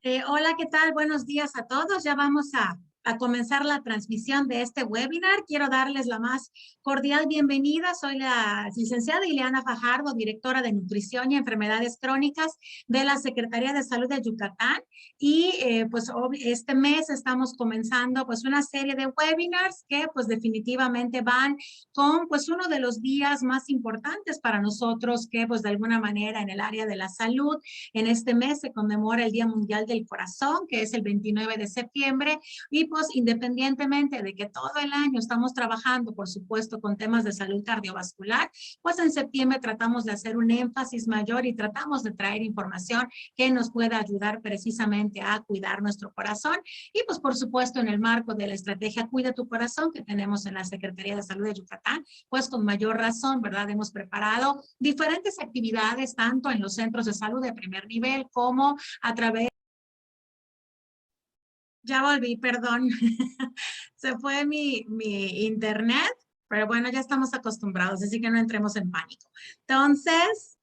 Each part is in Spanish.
Hola, ¿qué tal? Buenos días a todos. Ya vamos a comenzar la transmisión de este webinar. Quiero darles la más cordial bienvenida. Soy la licenciada Ileana Fajardo, directora de Nutrición y Enfermedades Crónicas de la Secretaría de Salud de Yucatán. Y este mes estamos comenzando pues una serie de webinars que pues definitivamente van con pues uno de los días más importantes para nosotros que pues de alguna manera en el área de la salud. En este mes se conmemora el Día Mundial del Corazón, que es el 29 de septiembre, y pues independientemente de que todo el año estamos trabajando, por supuesto, con temas de salud cardiovascular, pues en septiembre tratamos de hacer un énfasis mayor y tratamos de traer información que nos pueda ayudar precisamente a cuidar nuestro corazón. Y pues por supuesto en el marco de la estrategia Cuida tu Corazón que tenemos en la Secretaría de Salud de Yucatán, pues con mayor razón, ¿verdad? Hemos preparado diferentes actividades tanto en los centros de salud de primer nivel como a través. Ya volví, perdón. Se fue mi internet, pero bueno, ya estamos acostumbrados, así que no entremos en pánico. Entonces,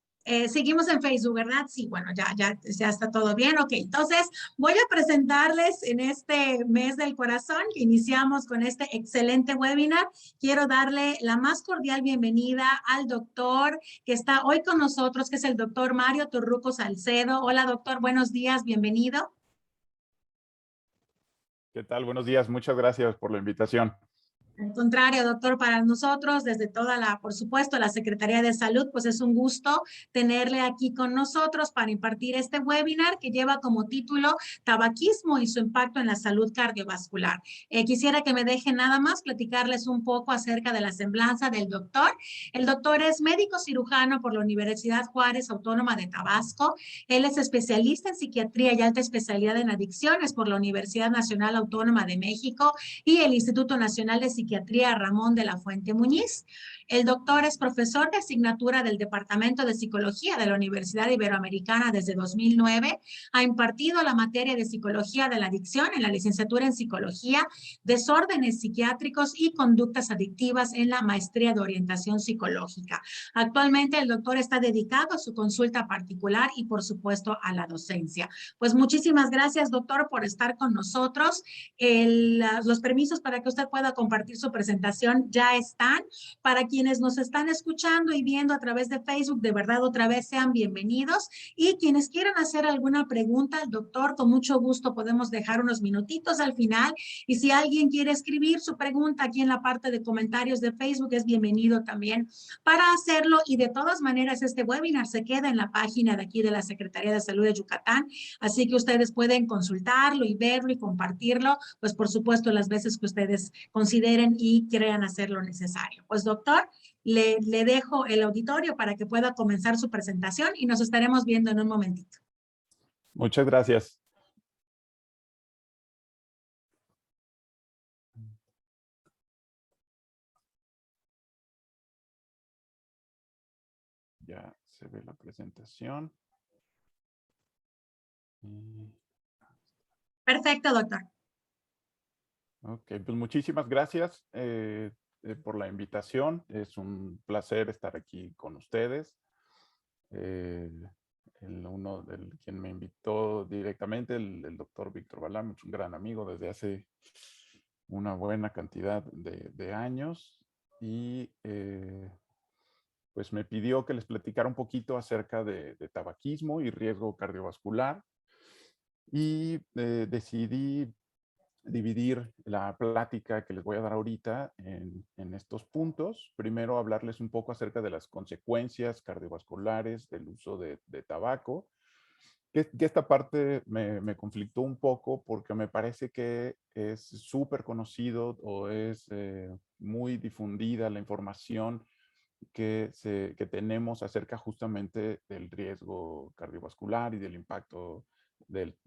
seguimos en Facebook, ¿verdad? Sí, bueno, ya está todo bien. Ok, entonces voy a presentarles en este mes del corazón, que iniciamos con este excelente webinar. Quiero darle la más cordial bienvenida al doctor que está hoy con nosotros, que es el doctor Mario Torruco Salcedo. Hola, doctor, buenos días, bienvenido. ¿Qué tal? Buenos días. Muchas gracias por la invitación. Al contrario, doctor, para nosotros, desde toda por supuesto, la Secretaría de Salud, pues es un gusto tenerle aquí con nosotros para impartir este webinar que lleva como título Tabaquismo y su impacto en la salud cardiovascular. Quisiera que me dejen nada más platicarles un poco acerca de la semblanza del doctor. El doctor es médico cirujano por la Universidad Juárez Autónoma de Tabasco. Él es especialista en psiquiatría y alta especialidad en adicciones por la Universidad Nacional Autónoma de México y el Instituto Nacional de Psiquiatría Ramón de la Fuente Muñiz. El doctor es profesor de asignatura del Departamento de Psicología de la Universidad Iberoamericana desde 2009. Ha impartido la materia de Psicología de la Adicción en la licenciatura en Psicología, Desórdenes Psiquiátricos y Conductas Adictivas en la maestría de Orientación Psicológica. Actualmente el doctor está dedicado a su consulta particular y por supuesto a la docencia. Pues muchísimas gracias, doctor, por estar con nosotros. Los permisos para que usted pueda compartir su presentación ya están. Para quienes nos están escuchando y viendo a través de Facebook, de verdad otra vez sean bienvenidos. Y quienes quieran hacer alguna pregunta al doctor, con mucho gusto podemos dejar unos minutitos al final. Y si alguien quiere escribir su pregunta aquí en la parte de comentarios de Facebook, es bienvenido también para hacerlo. Y de todas maneras, este webinar se queda en la página de aquí de la Secretaría de Salud de Yucatán. Así que ustedes pueden consultarlo y verlo y compartirlo, pues por supuesto las veces que ustedes consideren y crean hacer lo necesario. Pues doctor, le dejo el auditorio para que pueda comenzar su presentación y nos estaremos viendo en un momentito. Muchas gracias. Ya se ve la presentación. Perfecto, doctor. Ok, pues muchísimas gracias por la invitación. Es un placer estar aquí con ustedes. Eh, quien me invitó directamente, el doctor Víctor Balam, es un gran amigo desde hace una buena cantidad de años y pues me pidió que les platicara un poquito acerca de tabaquismo y riesgo cardiovascular y decidí dividir la plática que les voy a dar ahorita en estos puntos. Primero hablarles un poco acerca de las consecuencias cardiovasculares del uso de tabaco, que esta parte me conflictó un poco porque me parece que es súper conocido o es muy difundida la información que tenemos acerca justamente del riesgo cardiovascular y del impacto del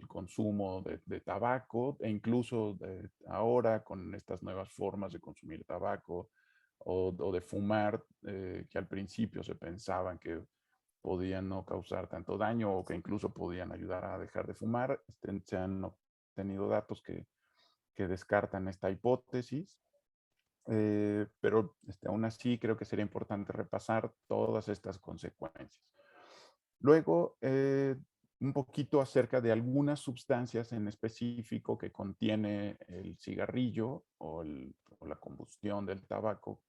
consumo de tabaco e incluso ahora con estas nuevas formas de consumir tabaco o de fumar que al principio se pensaban que podían no causar tanto daño o que incluso podían ayudar a dejar de fumar. Se han obtenido datos que descartan esta hipótesis. Pero aún así creo que sería importante repasar todas estas consecuencias. Luego, un poquito acerca de algunas sustancias en específico que contiene el cigarrillo o la combustión del tabaco,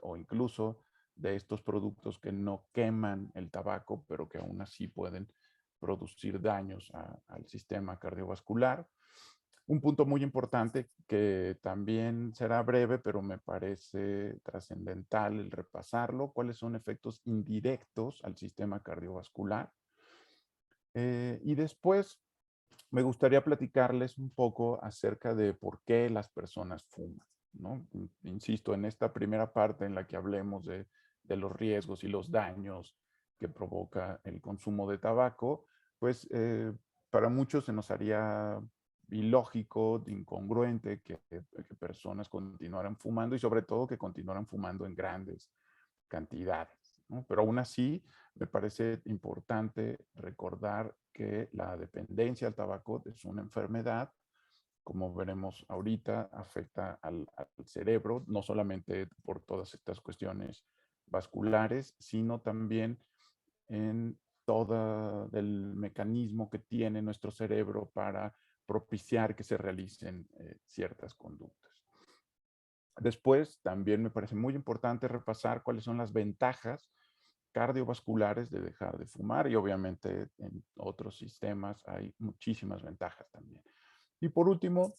o incluso de estos productos que no queman el tabaco, pero que aún así pueden producir daños al sistema cardiovascular. Un punto muy importante que también será breve, pero me parece trascendental el repasarlo, cuáles son efectos indirectos al sistema cardiovascular. Y después me gustaría platicarles un poco acerca de por qué las personas fuman, ¿no? Insisto, en esta primera parte en la que hablemos de los riesgos y los daños que provoca el consumo de tabaco, pues para muchos se nos haría ilógico, incongruente que personas continuaran fumando y sobre todo que continuaran fumando en grandes cantidades, ¿no? Pero aún así, me parece importante recordar que la dependencia al tabaco es una enfermedad, como veremos ahorita, afecta al cerebro, no solamente por todas estas cuestiones vasculares, sino también en todo el mecanismo que tiene nuestro cerebro para propiciar que se realicen ciertas conductas. Después, también me parece muy importante repasar cuáles son las ventajas cardiovasculares de dejar de fumar y obviamente en otros sistemas hay muchísimas ventajas también. Y por último,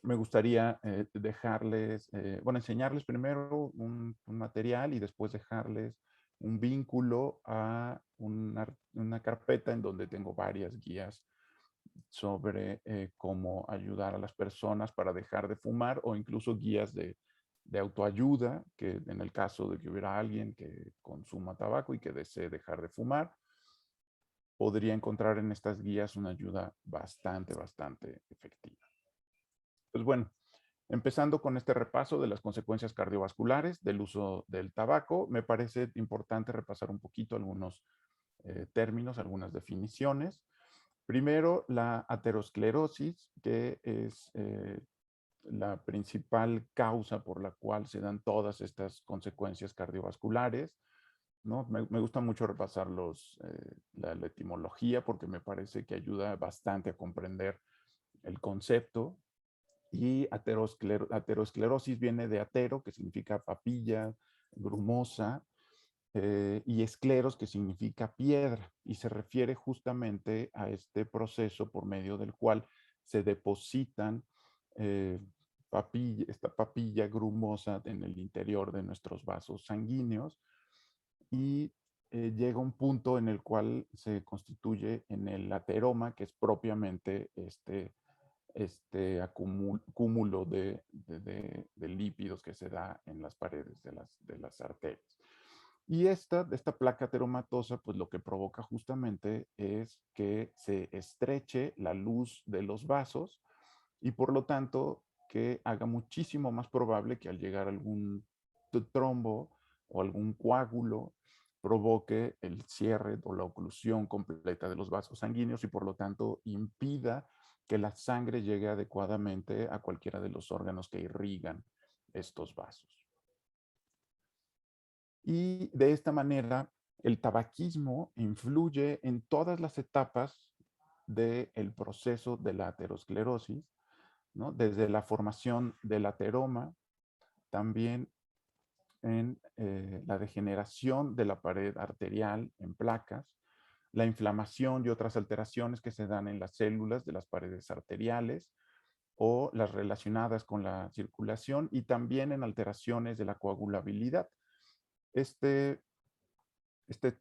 me gustaría enseñarles primero un material y después dejarles un vínculo a una carpeta en donde tengo varias guías sobre cómo ayudar a las personas para dejar de fumar o incluso guías de autoayuda, que en el caso de que hubiera alguien que consuma tabaco y que desee dejar de fumar, podría encontrar en estas guías una ayuda bastante efectiva. Pues bueno, empezando con este repaso de las consecuencias cardiovasculares del uso del tabaco, me parece importante repasar un poquito algunos términos, algunas definiciones. Primero, la aterosclerosis, que es la principal causa por la cual se dan todas estas consecuencias cardiovasculares, ¿no? Me gusta mucho repasar la etimología porque me parece que ayuda bastante a comprender el concepto. Y aterosclerosis viene de atero, que significa papilla, grumosa, y escleros, que significa piedra, y se refiere justamente a este proceso por medio del cual se depositan eh, esta papilla grumosa en el interior de nuestros vasos sanguíneos y llega un punto en el cual se constituye en el ateroma, que es propiamente este cúmulo de lípidos que se da en las paredes de las arterias. Y esta placa ateromatosa, pues lo que provoca justamente es que se estreche la luz de los vasos y por lo tanto que haga muchísimo más probable que al llegar algún trombo o algún coágulo provoque el cierre o la oclusión completa de los vasos sanguíneos y por lo tanto impida que la sangre llegue adecuadamente a cualquiera de los órganos que irrigan estos vasos. Y de esta manera, el tabaquismo influye en todas las etapas del proceso de la aterosclerosis, ¿no? Desde la formación del ateroma, también en la degeneración de la pared arterial en placas, la inflamación y otras alteraciones que se dan en las células de las paredes arteriales o las relacionadas con la circulación y también en alteraciones de la coagulabilidad. Este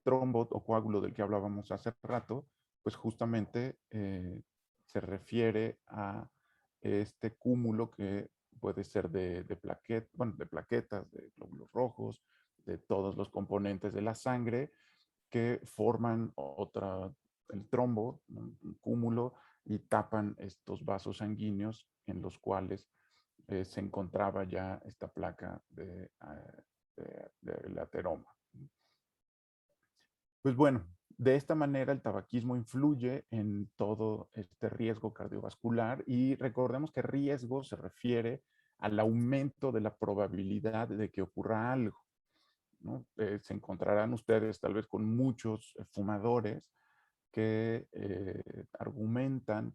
trombo o coágulo del que hablábamos hace rato, pues justamente se refiere a este cúmulo que puede ser de plaquetas, de glóbulos rojos, de todos los componentes de la sangre que forman el trombo, un cúmulo, y tapan estos vasos sanguíneos en los cuales se encontraba ya esta placa del ateroma. Pues bueno, de esta manera el tabaquismo influye en todo este riesgo cardiovascular y recordemos que riesgo se refiere al aumento de la probabilidad de que ocurra algo, ¿no? Se encontrarán ustedes tal vez con muchos fumadores que argumentan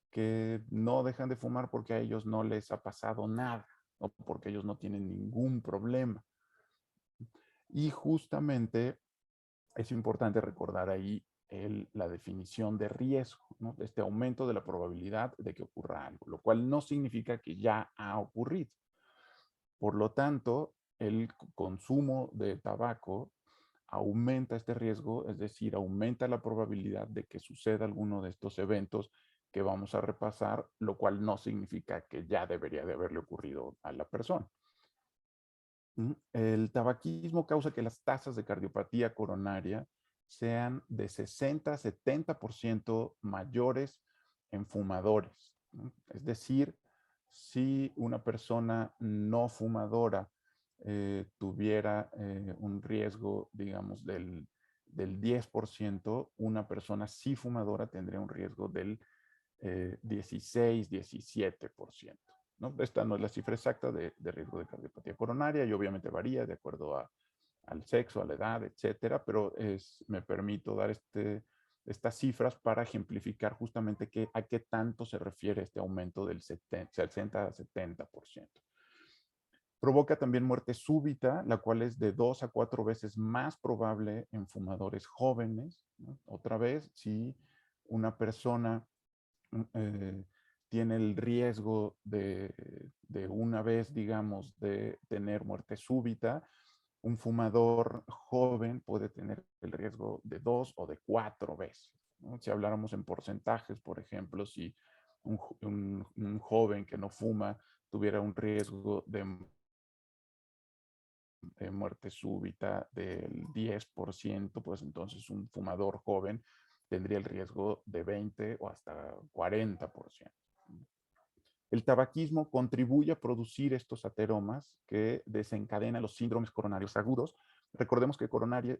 que no dejan de fumar porque a ellos no les ha pasado nada o porque ellos no tienen ningún problema. Y justamente es importante recordar ahí la definición de riesgo, ¿no? Este aumento de la probabilidad de que ocurra algo, lo cual no significa que ya ha ocurrido. Por lo tanto, el consumo de tabaco aumenta este riesgo, es decir, aumenta la probabilidad de que suceda alguno de estos eventos que vamos a repasar, lo cual no significa que ya debería de haberle ocurrido a la persona. El tabaquismo causa que las tasas de cardiopatía coronaria sean de 60 a 70% mayores en fumadores. Es decir, si una persona no fumadora tuviera un riesgo, digamos, del 10%, una persona sí fumadora tendría un riesgo del 16, 17%. ¿No? Esta no es la cifra exacta de riesgo de cardiopatía coronaria y obviamente varía de acuerdo al sexo, a la edad, etcétera, pero me permito dar estas cifras para ejemplificar justamente a qué tanto se refiere este aumento del 60 a 70%. Provoca también muerte súbita, la cual es de 2 a 4 veces más probable en fumadores jóvenes, ¿no? Otra vez, si una persona tiene el riesgo de una vez, digamos, de tener muerte súbita, un fumador joven puede tener el riesgo de 2 o de 4 veces, ¿no? Si habláramos en porcentajes, por ejemplo, si un joven que no fuma tuviera un riesgo de muerte súbita del 10%, pues entonces un fumador joven tendría el riesgo de 20 o hasta 40%. El tabaquismo contribuye a producir estos ateromas que desencadenan los síndromes coronarios agudos. Recordemos que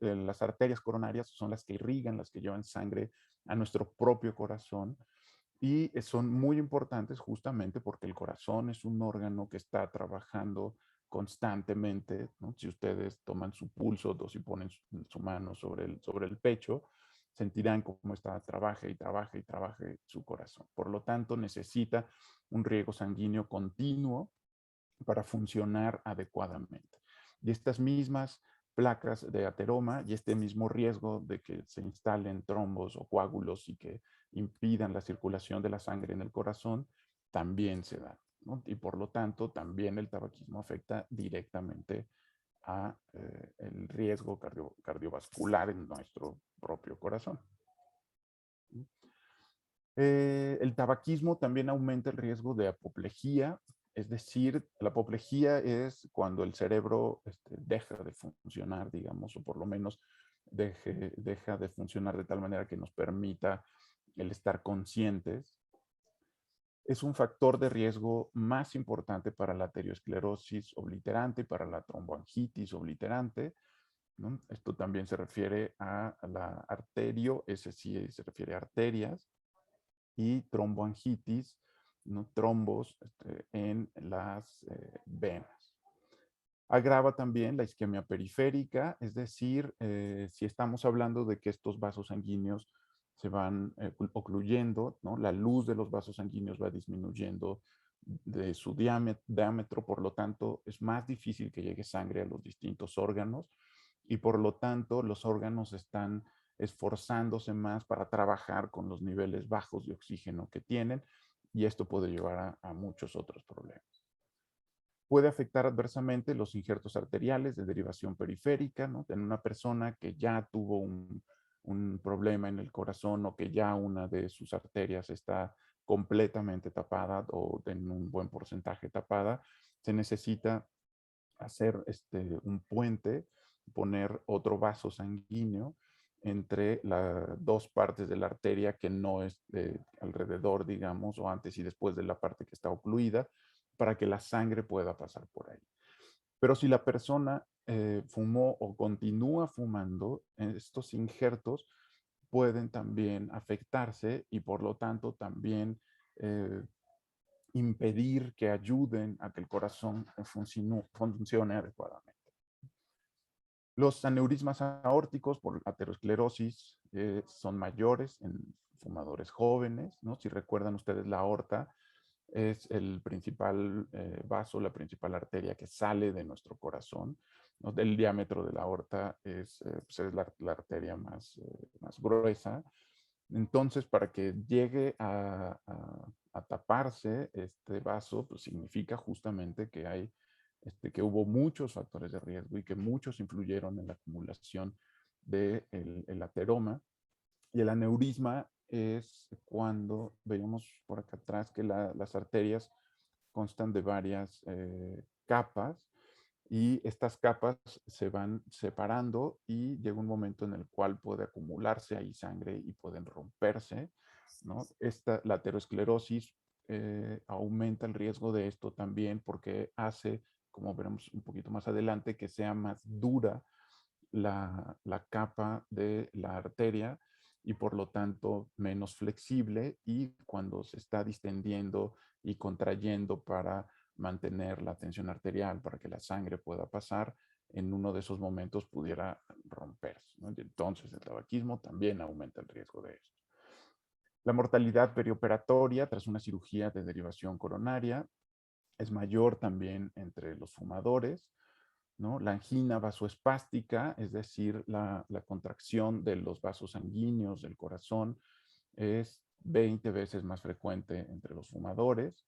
las arterias coronarias son las que irrigan, las que llevan sangre a nuestro propio corazón y son muy importantes justamente porque el corazón es un órgano que está trabajando constantemente, ¿no? Si ustedes toman su pulso o si ponen su mano sobre el pecho, sentirán cómo está, trabaja y trabaja y trabaja su corazón. Por lo tanto, necesita un riego sanguíneo continuo para funcionar adecuadamente. Y estas mismas placas de ateroma y este mismo riesgo de que se instalen trombos o coágulos y que impidan la circulación de la sangre en el corazón, también se dan, ¿no? Y por lo tanto, también el tabaquismo afecta directamente a el riesgo cardiovascular en nuestro propio corazón. El tabaquismo también aumenta el riesgo de apoplejía, es decir, la apoplejía es cuando el cerebro deja de funcionar, digamos, o por lo menos deja de funcionar de tal manera que nos permita el estar conscientes. Es un factor de riesgo más importante para la arteriosclerosis obliterante y para la tromboangitis obliterante, ¿no? Esto también se refiere a la arterio, ese sí se refiere a arterias, y tromboangitis, ¿no? Trombos en las venas. Agrava también la isquemia periférica, es decir, si estamos hablando de que estos vasos sanguíneos se van ocluyendo, ¿no? La luz de los vasos sanguíneos va disminuyendo de su diámetro, por lo tanto, es más difícil que llegue sangre a los distintos órganos y por lo tanto los órganos están esforzándose más para trabajar con los niveles bajos de oxígeno que tienen y esto puede llevar a muchos otros problemas. Puede afectar adversamente los injertos arteriales de derivación periférica, ¿no? En una persona que ya tuvo un problema en el corazón o que ya una de sus arterias está completamente tapada o en un buen porcentaje tapada, se necesita hacer un puente, poner otro vaso sanguíneo entre las dos partes de la arteria que no es alrededor, digamos, o antes y después de la parte que está ocluida, para que la sangre pueda pasar por ahí. Pero si la persona fumó o continúa fumando, estos injertos pueden también afectarse y por lo tanto también impedir que ayuden a que el corazón funcione adecuadamente. Los aneurismas aórticos por aterosclerosis son mayores en fumadores jóvenes, ¿no? Si recuerdan ustedes, la aorta es el principal vaso, la principal arteria que sale de nuestro corazón, ¿no? El diámetro de la aorta pues es la arteria más gruesa. Entonces, para que llegue a taparse este vaso, pues significa justamente que que hubo muchos factores de riesgo y que muchos influyeron en la acumulación del el ateroma. Y el aneurisma es cuando veíamos por acá atrás que las arterias constan de varias capas y estas capas se van separando y llega un momento en el cual puede acumularse ahí sangre y pueden romperse, ¿no? La aterosclerosis aumenta el riesgo de esto también porque hace, como veremos un poquito más adelante, que sea más dura la capa de la arteria y por lo tanto menos flexible, y cuando se está distendiendo y contrayendo para mantener la tensión arterial, para que la sangre pueda pasar, en uno de esos momentos pudiera romperse, ¿no? Y entonces el tabaquismo también aumenta el riesgo de esto. La mortalidad perioperatoria tras una cirugía de derivación coronaria es mayor también entre los fumadores, ¿no? La angina vasoespástica, es decir, la contracción de los vasos sanguíneos del corazón, es 20 veces más frecuente entre los fumadores.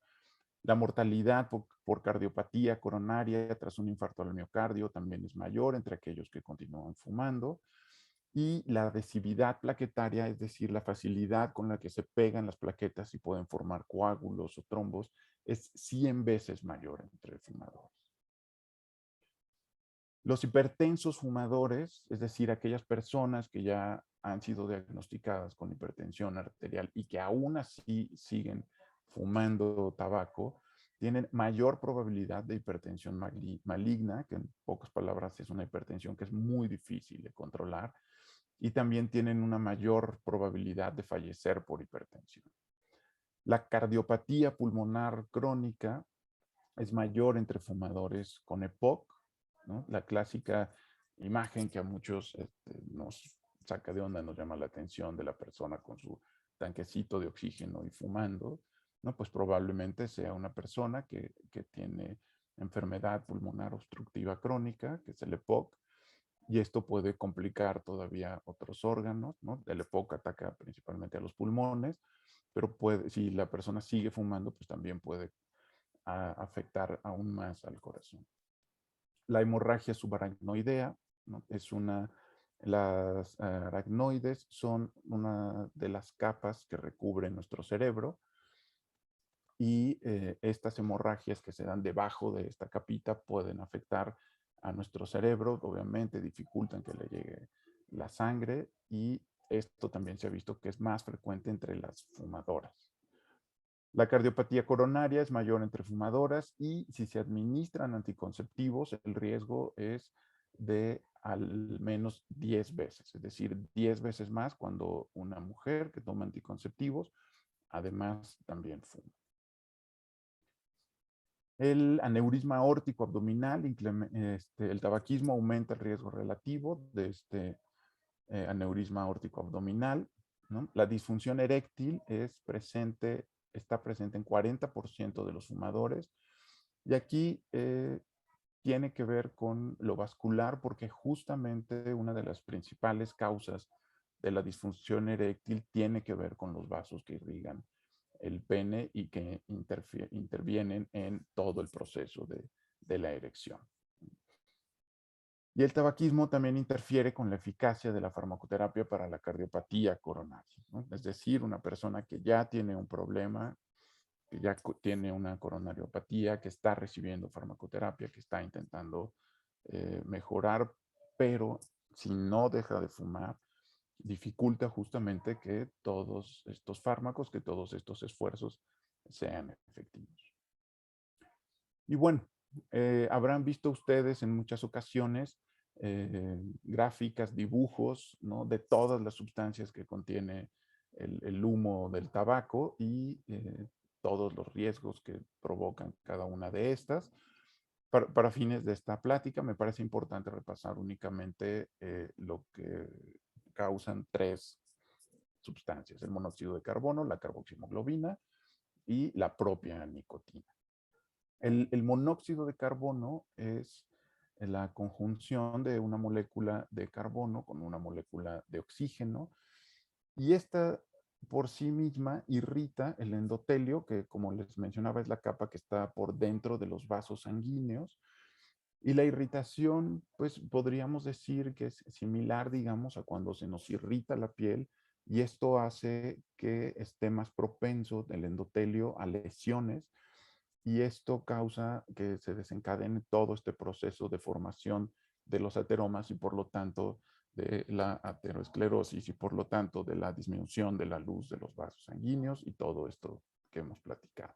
La mortalidad por cardiopatía coronaria tras un infarto al miocardio también es mayor entre aquellos que continúan fumando. Y la adhesividad plaquetaria, es decir, la facilidad con la que se pegan las plaquetas y pueden formar coágulos o trombos, es 100 veces mayor entre fumadores. Los hipertensos fumadores, es decir, aquellas personas que ya han sido diagnosticadas con hipertensión arterial y que aún así siguen fumando tabaco, tienen mayor probabilidad de hipertensión maligna, que en pocas palabras es una hipertensión que es muy difícil de controlar, y también tienen una mayor probabilidad de fallecer por hipertensión. La cardiopatía pulmonar crónica es mayor entre fumadores con EPOC, ¿no? La clásica imagen que a muchos nos saca de onda, nos llama la atención, de la persona con su tanquecito de oxígeno y fumando, ¿no? Pues probablemente sea una persona que tiene enfermedad pulmonar obstructiva crónica, que es el EPOC, y esto puede complicar todavía otros órganos, ¿no? El EPOC ataca principalmente a los pulmones, pero si la persona sigue fumando, pues también puede afectar aún más al corazón. La hemorragia subaracnoidea, ¿no? Las aracnoides son una de las capas que recubren nuestro cerebro, y estas hemorragias que se dan debajo de esta capita pueden afectar a nuestro cerebro, obviamente dificultan que le llegue la sangre, y esto también se ha visto que es más frecuente entre las fumadoras. La cardiopatía coronaria es mayor entre fumadoras, y si se administran anticonceptivos, el riesgo es de al menos 10 veces, es decir, 10 veces más cuando una mujer que toma anticonceptivos además también fuma. El aneurisma aórtico abdominal, el tabaquismo aumenta el riesgo relativo de este aneurisma aórtico abdominal, ¿no? La disfunción eréctil está presente en 40% de los fumadores, y aquí tiene que ver con lo vascular, porque justamente una de las principales causas de la disfunción eréctil tiene que ver con los vasos que irrigan el pene y que intervienen en todo el proceso de la erección. Y el tabaquismo también interfiere con la eficacia de la farmacoterapia para la cardiopatía coronaria, ¿no? Es decir, una persona que ya tiene un problema, que ya tiene una coronariopatía, que está recibiendo farmacoterapia, que está intentando mejorar, pero si no deja de fumar, dificulta justamente que todos estos fármacos, que todos estos esfuerzos sean efectivos. Y bueno, habrán visto ustedes en muchas ocasiones gráficas, dibujos, ¿no? De todas las sustancias que contiene el humo del tabaco y todos los riesgos que provocan cada una de estas. para fines de esta plática, me parece importante repasar únicamente lo que causan tres sustancias: el monóxido de carbono, la carboximoglobina y la propia nicotina. El monóxido de carbono es la conjunción de una molécula de carbono con una molécula de oxígeno, y esta por sí misma irrita el endotelio, que como les mencionaba es la capa que está por dentro de los vasos sanguíneos, y la irritación, pues podríamos decir que es similar, digamos, a cuando se nos irrita la piel, y esto hace que esté más propenso el endotelio a lesiones, y esto causa que se desencadene todo este proceso de formación de los ateromas y por lo tanto de la aterosclerosis y por lo tanto de la disminución de la luz de los vasos sanguíneos y todo esto que hemos platicado.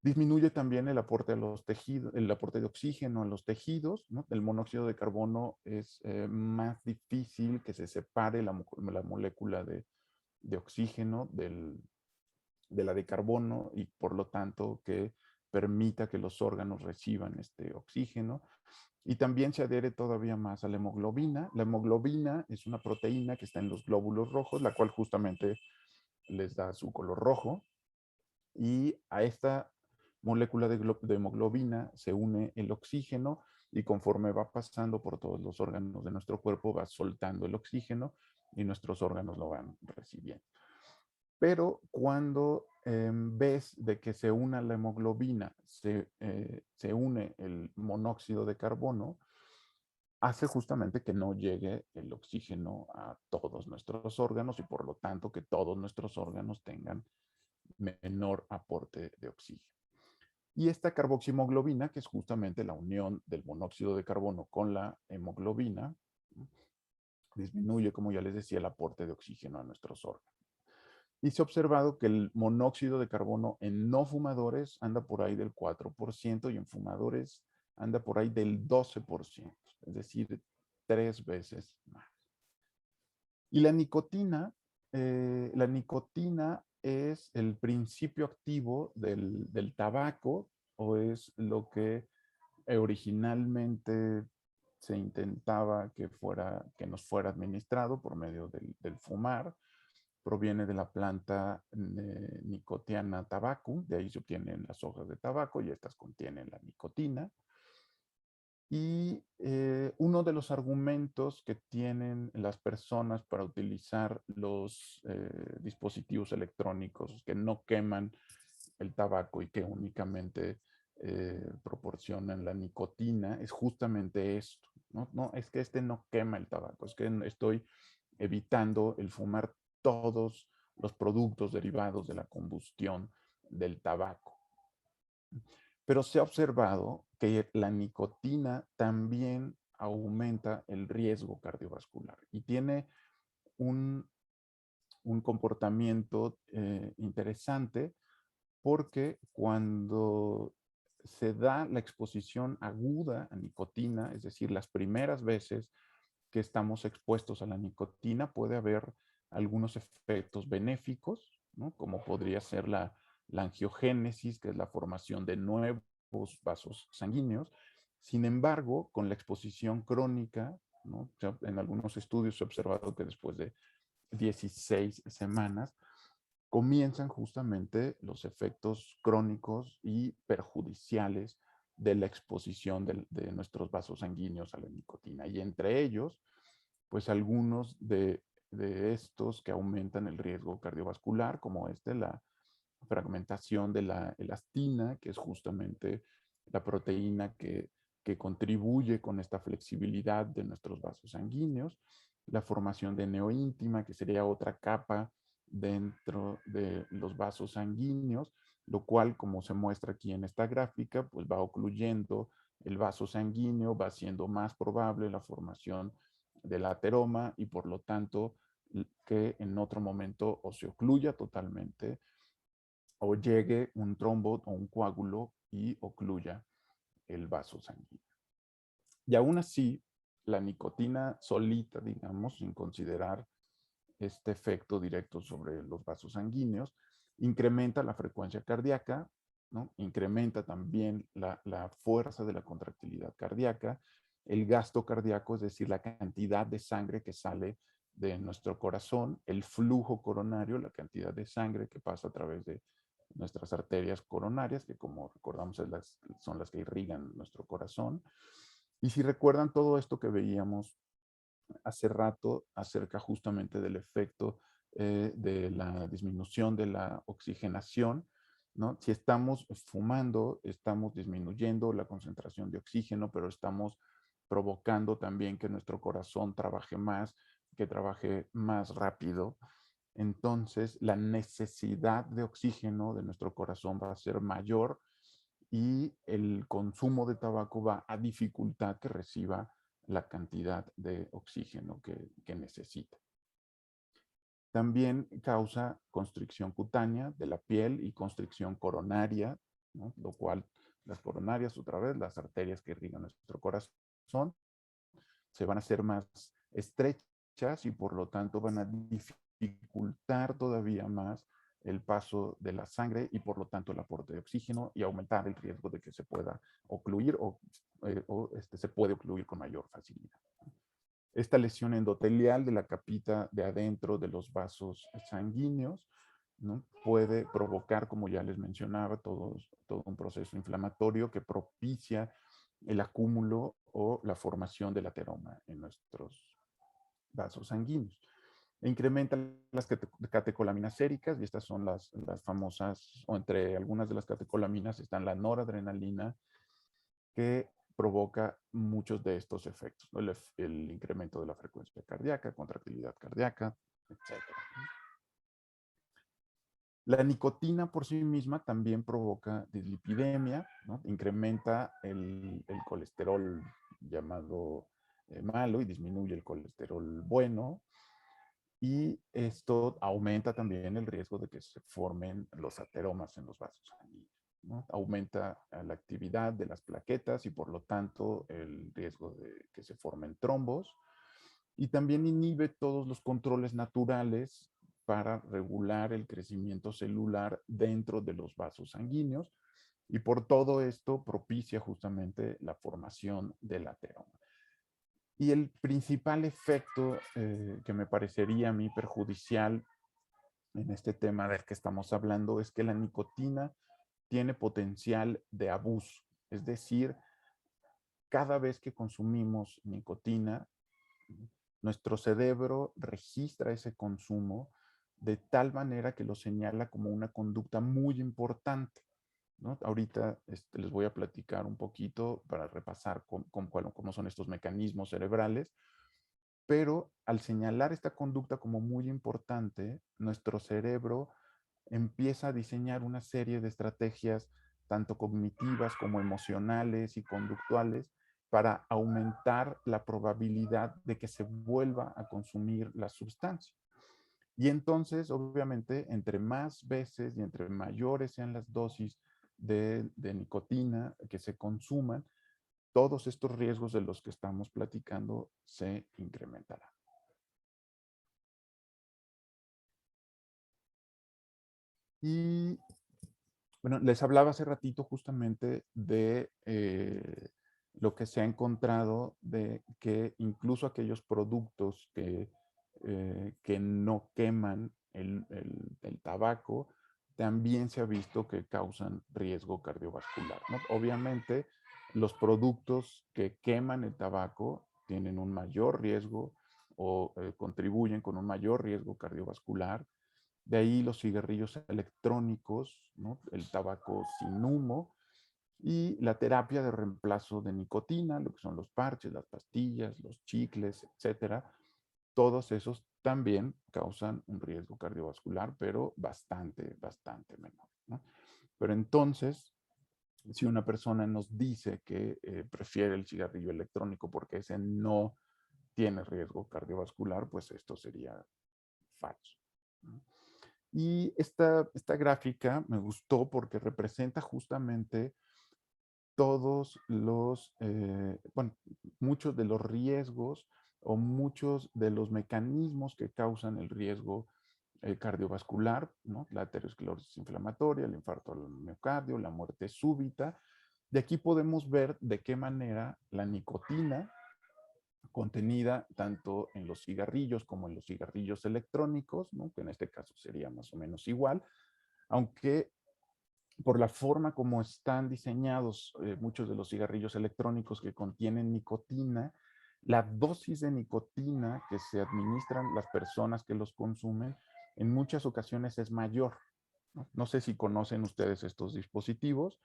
Disminuye también el aporte, a los tejidos, el aporte de oxígeno en los tejidos, ¿no? El monóxido de carbono es más difícil que se separe la molécula de oxígeno de la de carbono y por lo tanto que permita que los órganos reciban este oxígeno. Y también se adhiere todavía más a la hemoglobina. La hemoglobina es una proteína que está en los glóbulos rojos, la cual justamente les da su color rojo. Y a esta molécula de hemoglobina se une el oxígeno y conforme va pasando por todos los órganos de nuestro cuerpo va soltando el oxígeno y nuestros órganos lo van recibiendo. Pero cuando ves de que se una la hemoglobina, se une el monóxido de carbono, hace justamente que no llegue el oxígeno a todos nuestros órganos y por lo tanto que todos nuestros órganos tengan menor aporte de oxígeno. Y esta carboximoglobina, que es justamente la unión del monóxido de carbono con la hemoglobina, disminuye, como ya les decía, el aporte de oxígeno a nuestros órganos. Y se ha observado que el monóxido de carbono en no fumadores anda por ahí del 4% y en fumadores anda por ahí del 12%, es decir, 3 veces más. Y la nicotina es el principio activo del tabaco, o es lo que originalmente se intentaba que nos fuera administrado por medio del fumar. Proviene de la planta Nicotiana tabacum, de ahí se obtienen las hojas de tabaco y estas contienen la nicotina. Y uno de los argumentos que tienen las personas para utilizar los dispositivos electrónicos que no queman el tabaco y que únicamente proporcionan la nicotina es justamente esto. ¿No? No, es que este no quema el tabaco, es que estoy evitando el fumar todos los productos derivados de la combustión del tabaco. Pero se ha observado que la nicotina también aumenta el riesgo cardiovascular y tiene un comportamiento interesante, porque cuando se da la exposición aguda a nicotina, es decir, las primeras veces que estamos expuestos a la nicotina, puede haber algunos efectos benéficos, ¿no? Como podría ser la angiogénesis, que es la formación de nuevos vasos sanguíneos. Sin embargo, con la exposición crónica, ¿no? En algunos estudios se ha observado que después de 16 semanas comienzan justamente los efectos crónicos y perjudiciales de la exposición de nuestros vasos sanguíneos a la nicotina. Y entre ellos, pues algunos de estos que aumentan el riesgo cardiovascular, como la fragmentación de la elastina, que es justamente la proteína que contribuye con esta flexibilidad de nuestros vasos sanguíneos, la formación de neoíntima, que sería otra capa dentro de los vasos sanguíneos, lo cual, como se muestra aquí en esta gráfica, pues va ocluyendo el vaso sanguíneo, va siendo más probable la formación del ateroma y por lo tanto que en otro momento o se ocluya totalmente o llegue un trombo o un coágulo y ocluya el vaso sanguíneo. Y aún así, la nicotina solita, digamos, sin considerar este efecto directo sobre los vasos sanguíneos, incrementa la frecuencia cardíaca, ¿no? Incrementa también la fuerza de la contractilidad cardíaca, el gasto cardíaco, es decir, la cantidad de sangre que sale de nuestro corazón, el flujo coronario, la cantidad de sangre que pasa a través de nuestras arterias coronarias, que como recordamos son las que irrigan nuestro corazón. Y si recuerdan todo esto que veíamos hace rato acerca justamente del efecto de la disminución de la oxigenación, ¿no? Si estamos fumando, estamos disminuyendo la concentración de oxígeno, pero estamos provocando también que nuestro corazón trabaje más, que trabaje más rápido. Entonces, la necesidad de oxígeno de nuestro corazón va a ser mayor y el consumo de tabaco va a dificultar que reciba la cantidad de oxígeno que necesita. También causa constricción cutánea de la piel y constricción coronaria, ¿no? Lo cual las coronarias, otra vez, las arterias que irrigan nuestro corazón, se van a hacer más estrechas y por lo tanto van a dificultar todavía más el paso de la sangre y por lo tanto el aporte de oxígeno y aumentar el riesgo de que se pueda ocluir o se puede ocluir con mayor facilidad. Esta lesión endotelial de la capita de adentro de los vasos sanguíneos, ¿no? Puede provocar, como ya les mencionaba, todo un proceso inflamatorio que propicia el acúmulo o la formación del ateroma en nuestros vasos sanguíneos. E incrementa las catecolaminas séricas, y estas son las famosas, o entre algunas de las catecolaminas están la noradrenalina, que provoca muchos de estos efectos, ¿no? El incremento de la frecuencia cardíaca, contractilidad cardíaca, etc. La nicotina por sí misma también provoca dislipidemia, ¿no? Incrementa el colesterol llamado malo y disminuye el colesterol bueno. Y esto aumenta también el riesgo de que se formen los ateromas en los vasos sanguíneos, ¿no? Aumenta la actividad de las plaquetas y por lo tanto el riesgo de que se formen trombos. Y también inhibe todos los controles naturales para regular el crecimiento celular dentro de los vasos sanguíneos. Y por todo esto propicia justamente la formación del ateroma. Y el principal efecto que me parecería a mí perjudicial en este tema del que estamos hablando es que la nicotina tiene potencial de abuso. Es decir, cada vez que consumimos nicotina, nuestro cerebro registra ese consumo de tal manera que lo señala como una conducta muy importante, ¿no? Ahorita les voy a platicar un poquito para repasar cómo son estos mecanismos cerebrales, pero al señalar esta conducta como muy importante, nuestro cerebro empieza a diseñar una serie de estrategias, tanto cognitivas como emocionales y conductuales, para aumentar la probabilidad de que se vuelva a consumir la sustancia. Y entonces, obviamente, entre más veces y entre mayores sean las dosis de nicotina que se consuman, todos estos riesgos de los que estamos platicando se incrementarán. Y bueno, les hablaba hace ratito justamente de lo que se ha encontrado de que incluso aquellos productos que no queman el tabaco, también se ha visto que causan riesgo cardiovascular, ¿no? Obviamente, los productos que queman el tabaco tienen un mayor riesgo o contribuyen con un mayor riesgo cardiovascular. De ahí los cigarrillos electrónicos, ¿no? El tabaco sin humo y la terapia de reemplazo de nicotina, lo que son los parches, las pastillas, los chicles, etcétera. Todos esos también causan un riesgo cardiovascular, pero bastante, bastante menor, ¿no? Pero entonces, si una persona nos dice que prefiere el cigarrillo electrónico porque ese no tiene riesgo cardiovascular, pues esto sería falso, ¿no? Y esta gráfica me gustó porque representa justamente todos los, bueno, muchos de los riesgos o muchos de los mecanismos que causan el riesgo cardiovascular, ¿no? La aterosclerosis inflamatoria, el infarto al miocardio, la muerte súbita. De aquí podemos ver de qué manera la nicotina contenida tanto en los cigarrillos como en los cigarrillos electrónicos, ¿no? Que en este caso sería más o menos igual, aunque por la forma como están diseñados muchos de los cigarrillos electrónicos que contienen nicotina, la dosis de nicotina que se administran las personas que los consumen en muchas ocasiones es mayor. No sé si conocen ustedes estos dispositivos.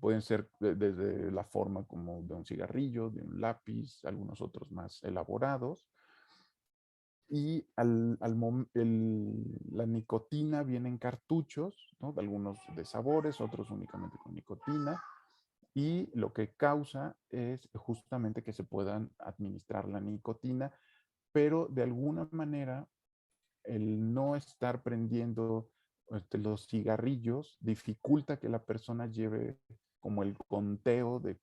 Pueden ser desde la forma como de un cigarrillo, de un lápiz, algunos otros más elaborados. Y la nicotina viene en cartuchos, ¿no? Algunos de sabores, otros únicamente con nicotina. Y lo que causa es justamente que se puedan administrar la nicotina, pero de alguna manera el no estar prendiendo los cigarrillos dificulta que la persona lleve como el conteo de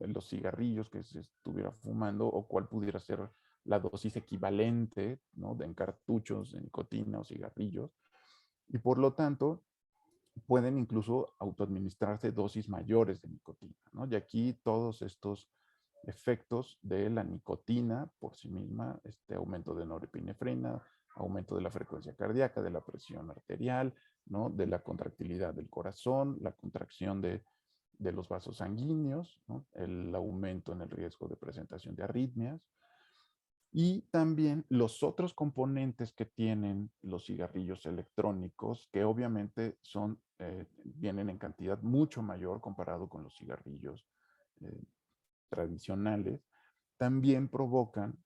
los cigarrillos que se estuviera fumando o cuál pudiera ser la dosis equivalente, ¿no? De en cartuchos, de nicotina o cigarrillos. Y por lo tanto, pueden incluso autoadministrarse dosis mayores de nicotina, ¿no? Y aquí todos estos efectos de la nicotina por sí misma, aumento de norepinefrina, aumento de la frecuencia cardíaca, de la presión arterial, ¿no? De la contractilidad del corazón, la contracción de los vasos sanguíneos, ¿no? El aumento en el riesgo de presentación de arritmias. Y también los otros componentes que tienen los cigarrillos electrónicos, que obviamente vienen en cantidad mucho mayor comparado con los cigarrillos eh, tradicionales, también provocan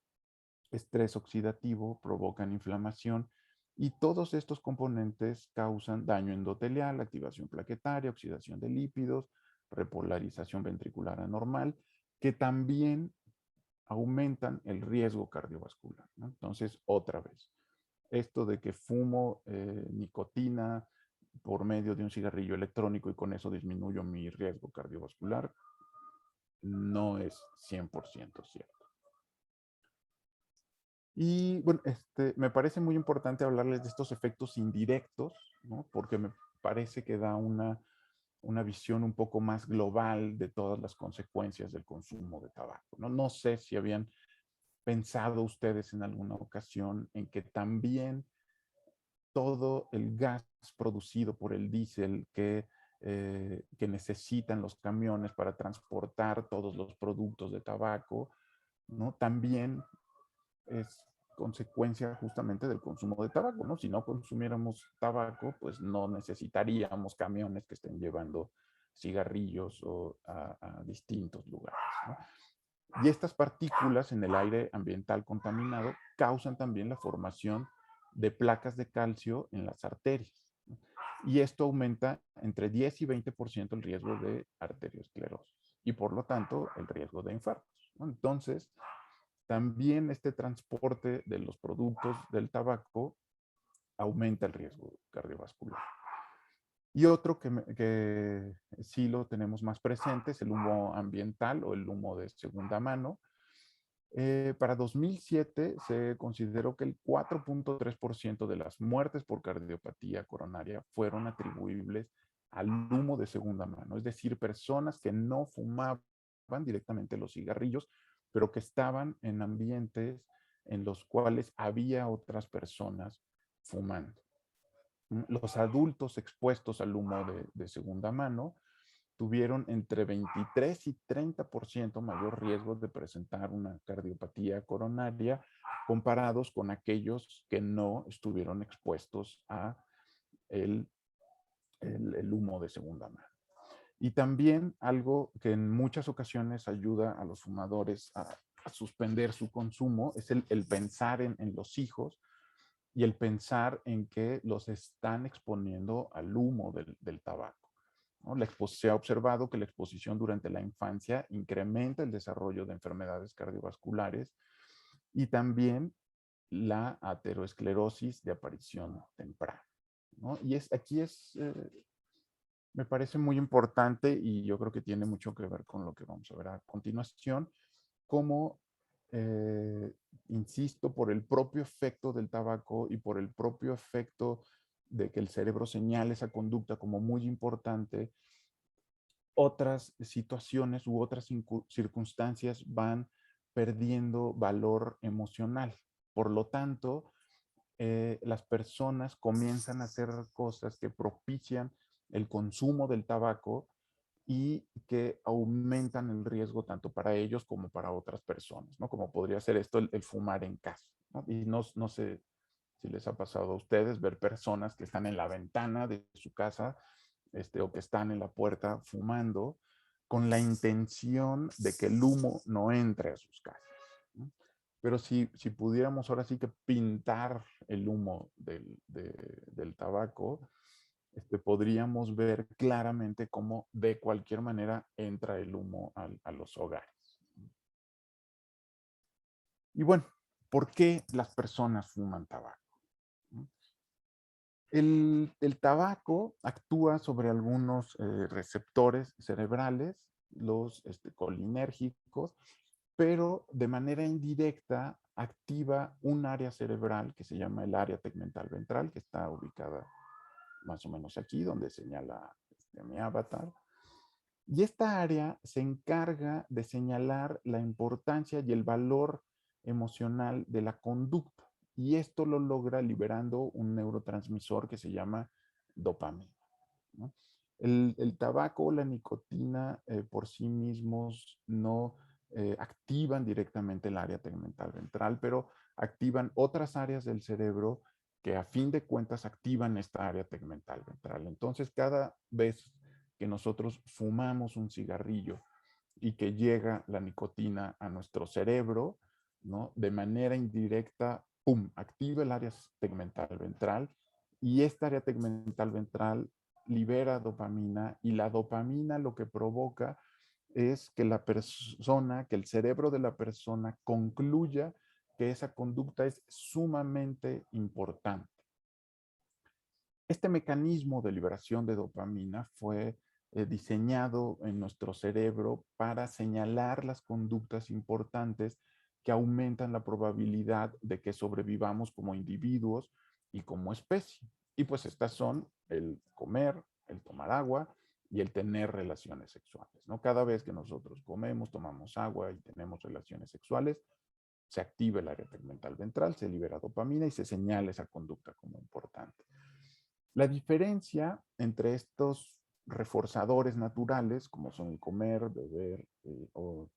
estrés oxidativo, provocan inflamación y todos estos componentes causan daño endotelial, activación plaquetaria, oxidación de lípidos, repolarización ventricular anormal, que también aumentan el riesgo cardiovascular, ¿no? Entonces, otra vez, esto de que fumo nicotina por medio de un cigarrillo electrónico y con eso disminuyo mi riesgo cardiovascular, no es 100% cierto. Y bueno, me parece muy importante hablarles de estos efectos indirectos, ¿no? Porque me parece que da una visión un poco más global de todas las consecuencias del consumo de tabaco, ¿no? No sé si habían pensado ustedes en alguna ocasión en que también todo el gas producido por el diésel que necesitan los camiones para transportar todos los productos de tabaco, ¿no? También es consecuencia justamente del consumo de tabaco, ¿no? Si no consumiéramos tabaco, pues no necesitaríamos camiones que estén llevando cigarrillos a distintos lugares, ¿no? Y estas partículas en el aire ambiental contaminado causan también la formación de placas de calcio en las arterias. Y esto aumenta entre 10 y 20% el riesgo de arteriosclerosis y por lo tanto el riesgo de infartos, ¿no? Entonces, también este transporte de los productos del tabaco aumenta el riesgo cardiovascular. Y otro que sí lo tenemos más presente es el humo ambiental o el humo de segunda mano. Para 2007 se consideró que el 4.3% de las muertes por cardiopatía coronaria fueron atribuibles al humo de segunda mano, es decir, personas que no fumaban directamente los cigarrillos, pero que estaban en ambientes en los cuales había otras personas fumando. Los adultos expuestos al humo de segunda mano tuvieron entre 23 y 30% mayor riesgo de presentar una cardiopatía coronaria comparados con aquellos que no estuvieron expuestos a el humo de segunda mano. Y también algo que en muchas ocasiones ayuda a los fumadores a suspender su consumo es el pensar en los hijos y el pensar en que los están exponiendo al humo del tabaco, ¿no? Se ha observado que la exposición durante la infancia incrementa el desarrollo de enfermedades cardiovasculares y también la aterosclerosis de aparición temprana, ¿no? Y aquí me parece muy importante y yo creo que tiene mucho que ver con lo que vamos a ver a continuación, cómo eh, insisto, por el propio efecto del tabaco y por el propio efecto de que el cerebro señale esa conducta como muy importante, otras situaciones u otras circunstancias van perdiendo valor emocional. Por lo tanto, las personas comienzan a hacer cosas que propician el consumo del tabaco y que aumentan el riesgo tanto para ellos como para otras personas, ¿no? Como podría ser esto, el fumar en casa, ¿no? Y no sé si les ha pasado a ustedes ver personas que están en la ventana de su casa o que están en la puerta fumando con la intención de que el humo no entre a sus casas, ¿no? Pero si pudiéramos ahora sí que pintar el humo del tabaco, podríamos ver claramente cómo de cualquier manera entra el humo a los hogares. Y bueno, ¿por qué las personas fuman tabaco? El tabaco actúa sobre algunos receptores cerebrales, los colinérgicos, pero de manera indirecta activa un área cerebral que se llama el área tegmental ventral, que está ubicada más o menos aquí, donde señala mi avatar. Y esta área se encarga de señalar la importancia y el valor emocional de la conducta. Y esto lo logra liberando un neurotransmisor que se llama dopamina, ¿no? El tabaco o la nicotina por sí mismos no activan directamente el área tegmental ventral, pero activan otras áreas del cerebro que a fin de cuentas activan esta área tegmental ventral. Entonces, cada vez que nosotros fumamos un cigarrillo y que llega la nicotina a nuestro cerebro, ¿no? De manera indirecta, ¡pum!, activa el área tegmental ventral y esta área tegmental ventral libera dopamina y la dopamina lo que provoca es que la persona, que el cerebro de la persona concluya que esa conducta es sumamente importante. Este mecanismo de liberación de dopamina fue diseñado en nuestro cerebro para señalar las conductas importantes que aumentan la probabilidad de que sobrevivamos como individuos y como especie. Y pues estas son el comer, el tomar agua y el tener relaciones sexuales, ¿no? Cada vez que nosotros comemos, tomamos agua y tenemos relaciones sexuales, se activa el área tegmental ventral, se libera dopamina y se señala esa conducta como importante. La diferencia entre estos reforzadores naturales, como son el comer, beber o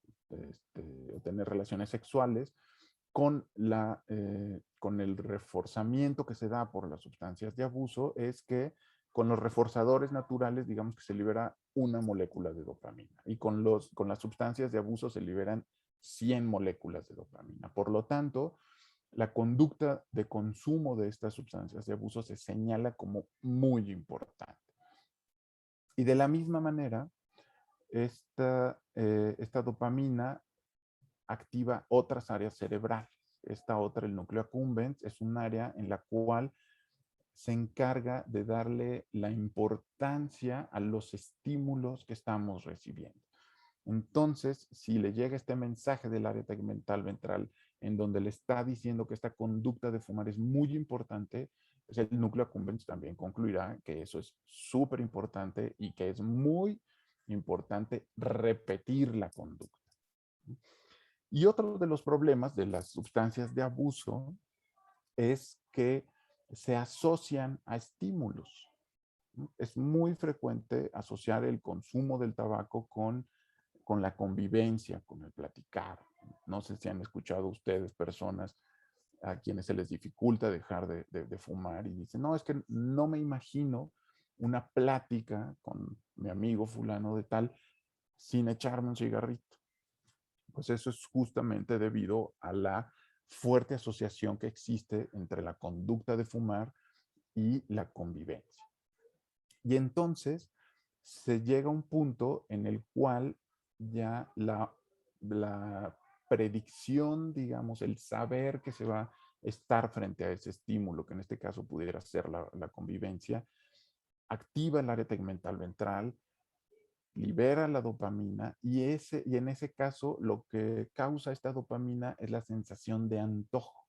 tener relaciones sexuales, con el reforzamiento que se da por las sustancias de abuso, es que con los reforzadores naturales, digamos que se libera una molécula de dopamina y con las sustancias de abuso se liberan 100 moléculas de dopamina. Por lo tanto, la conducta de consumo de estas sustancias de abuso se señala como muy importante. Y de la misma manera, esta dopamina activa otras áreas cerebrales. Esta otra, el núcleo accumbens, es un área en la cual se encarga de darle la importancia a los estímulos que estamos recibiendo. Entonces, si le llega este mensaje del área tegmental ventral en donde le está diciendo que esta conducta de fumar es muy importante, pues el núcleo accumbens también concluirá que eso es súper importante y que es muy importante repetir la conducta. Y otro de los problemas de las sustancias de abuso es que se asocian a estímulos. Es muy frecuente asociar el consumo del tabaco con la convivencia, con el platicar. No sé si han escuchado ustedes personas a quienes se les dificulta dejar de fumar y dicen, no, es que no me imagino una plática con mi amigo fulano de tal sin echarme un cigarrito. Pues eso es justamente debido a la fuerte asociación que existe entre la conducta de fumar y la convivencia. Y entonces se llega a un punto en el cual ya la predicción, digamos, el saber que se va a estar frente a ese estímulo, que en este caso pudiera ser la convivencia, activa el área tegmental ventral libera la dopamina y en ese caso lo que causa esta dopamina es la sensación de antojo.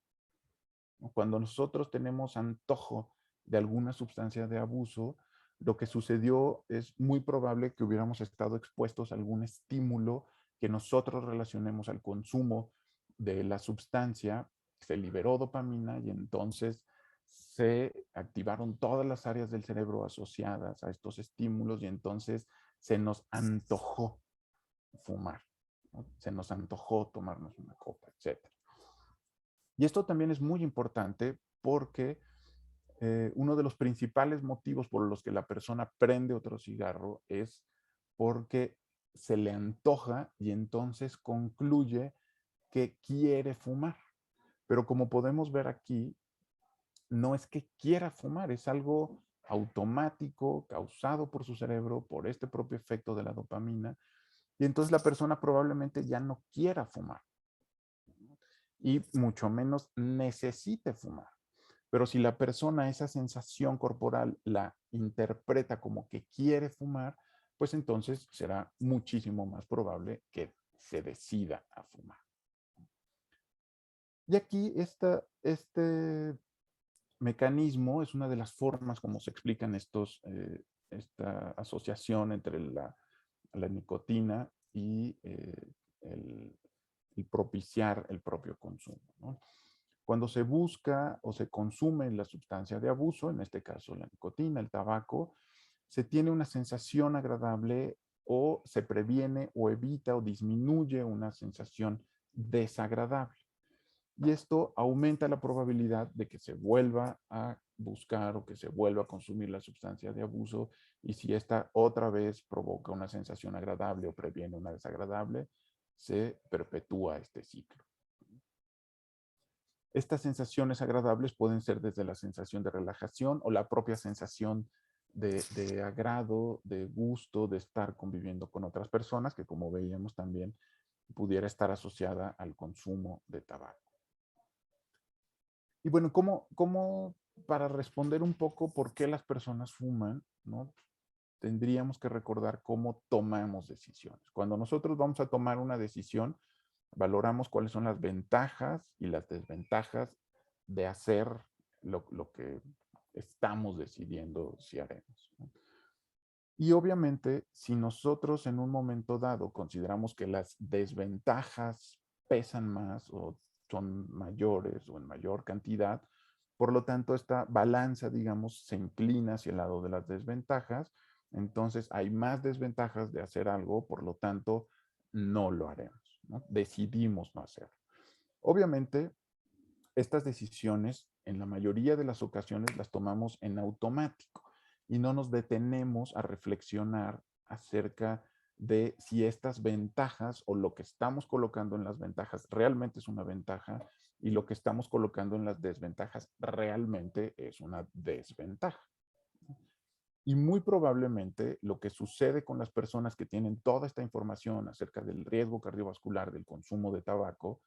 Cuando nosotros tenemos antojo de alguna sustancia de abuso, lo que sucedió es muy probable que hubiéramos estado expuestos a algún estímulo que nosotros relacionemos al consumo de la sustancia, se liberó dopamina y entonces se activaron todas las áreas del cerebro asociadas a estos estímulos y entonces se nos antojó fumar, ¿no? Se nos antojó tomarnos una copa, etc. Y esto también es muy importante porque uno de los principales motivos por los que la persona prende otro cigarro es porque se le antoja y entonces concluye que quiere fumar. Pero como podemos ver aquí, no es que quiera fumar, es algo automático, causado por su cerebro, por este propio efecto de la dopamina, y entonces la persona probablemente ya no quiera fumar y mucho menos necesite fumar. Pero si la persona esa sensación corporal la interpreta como que quiere fumar, pues entonces será muchísimo más probable que se decida a fumar. Y aquí este mecanismo es una de las formas como se explican esta asociación entre la nicotina y el propiciar el propio consumo, ¿no? Cuando se busca o se consume la sustancia de abuso, en este caso la nicotina, el tabaco, se tiene una sensación agradable o se previene o evita o disminuye una sensación desagradable. Y esto aumenta la probabilidad de que se vuelva a buscar o que se vuelva a consumir la sustancia de abuso. Y si esta otra vez provoca una sensación agradable o previene una desagradable, se perpetúa este ciclo. Estas sensaciones agradables pueden ser desde la sensación de relajación o la propia sensación de agrado, de gusto, de estar conviviendo con otras personas, que como veíamos también pudiera estar asociada al consumo de tabaco. Y bueno, ¿cómo para responder un poco por qué las personas fuman, ¿no? Tendríamos que recordar cómo tomamos decisiones. Cuando nosotros vamos a tomar una decisión, valoramos cuáles son las ventajas y las desventajas de hacer lo que estamos decidiendo si haremos, ¿no? Y obviamente, si nosotros en un momento dado consideramos que las desventajas pesan más o son mayores o en mayor cantidad, por lo tanto, esta balanza, digamos, se inclina hacia el lado de las desventajas. Entonces, hay más desventajas de hacer algo, por lo tanto, no lo haremos, ¿no? Decidimos no hacerlo. Obviamente, estas decisiones, en la mayoría de las ocasiones, las tomamos en automático y no nos detenemos a reflexionar acerca de si estas ventajas o lo que estamos colocando en las ventajas realmente es una ventaja y lo que estamos colocando en las desventajas realmente es una desventaja. Y muy probablemente lo que sucede con las personas que tienen toda esta información acerca del riesgo cardiovascular del consumo de tabaco,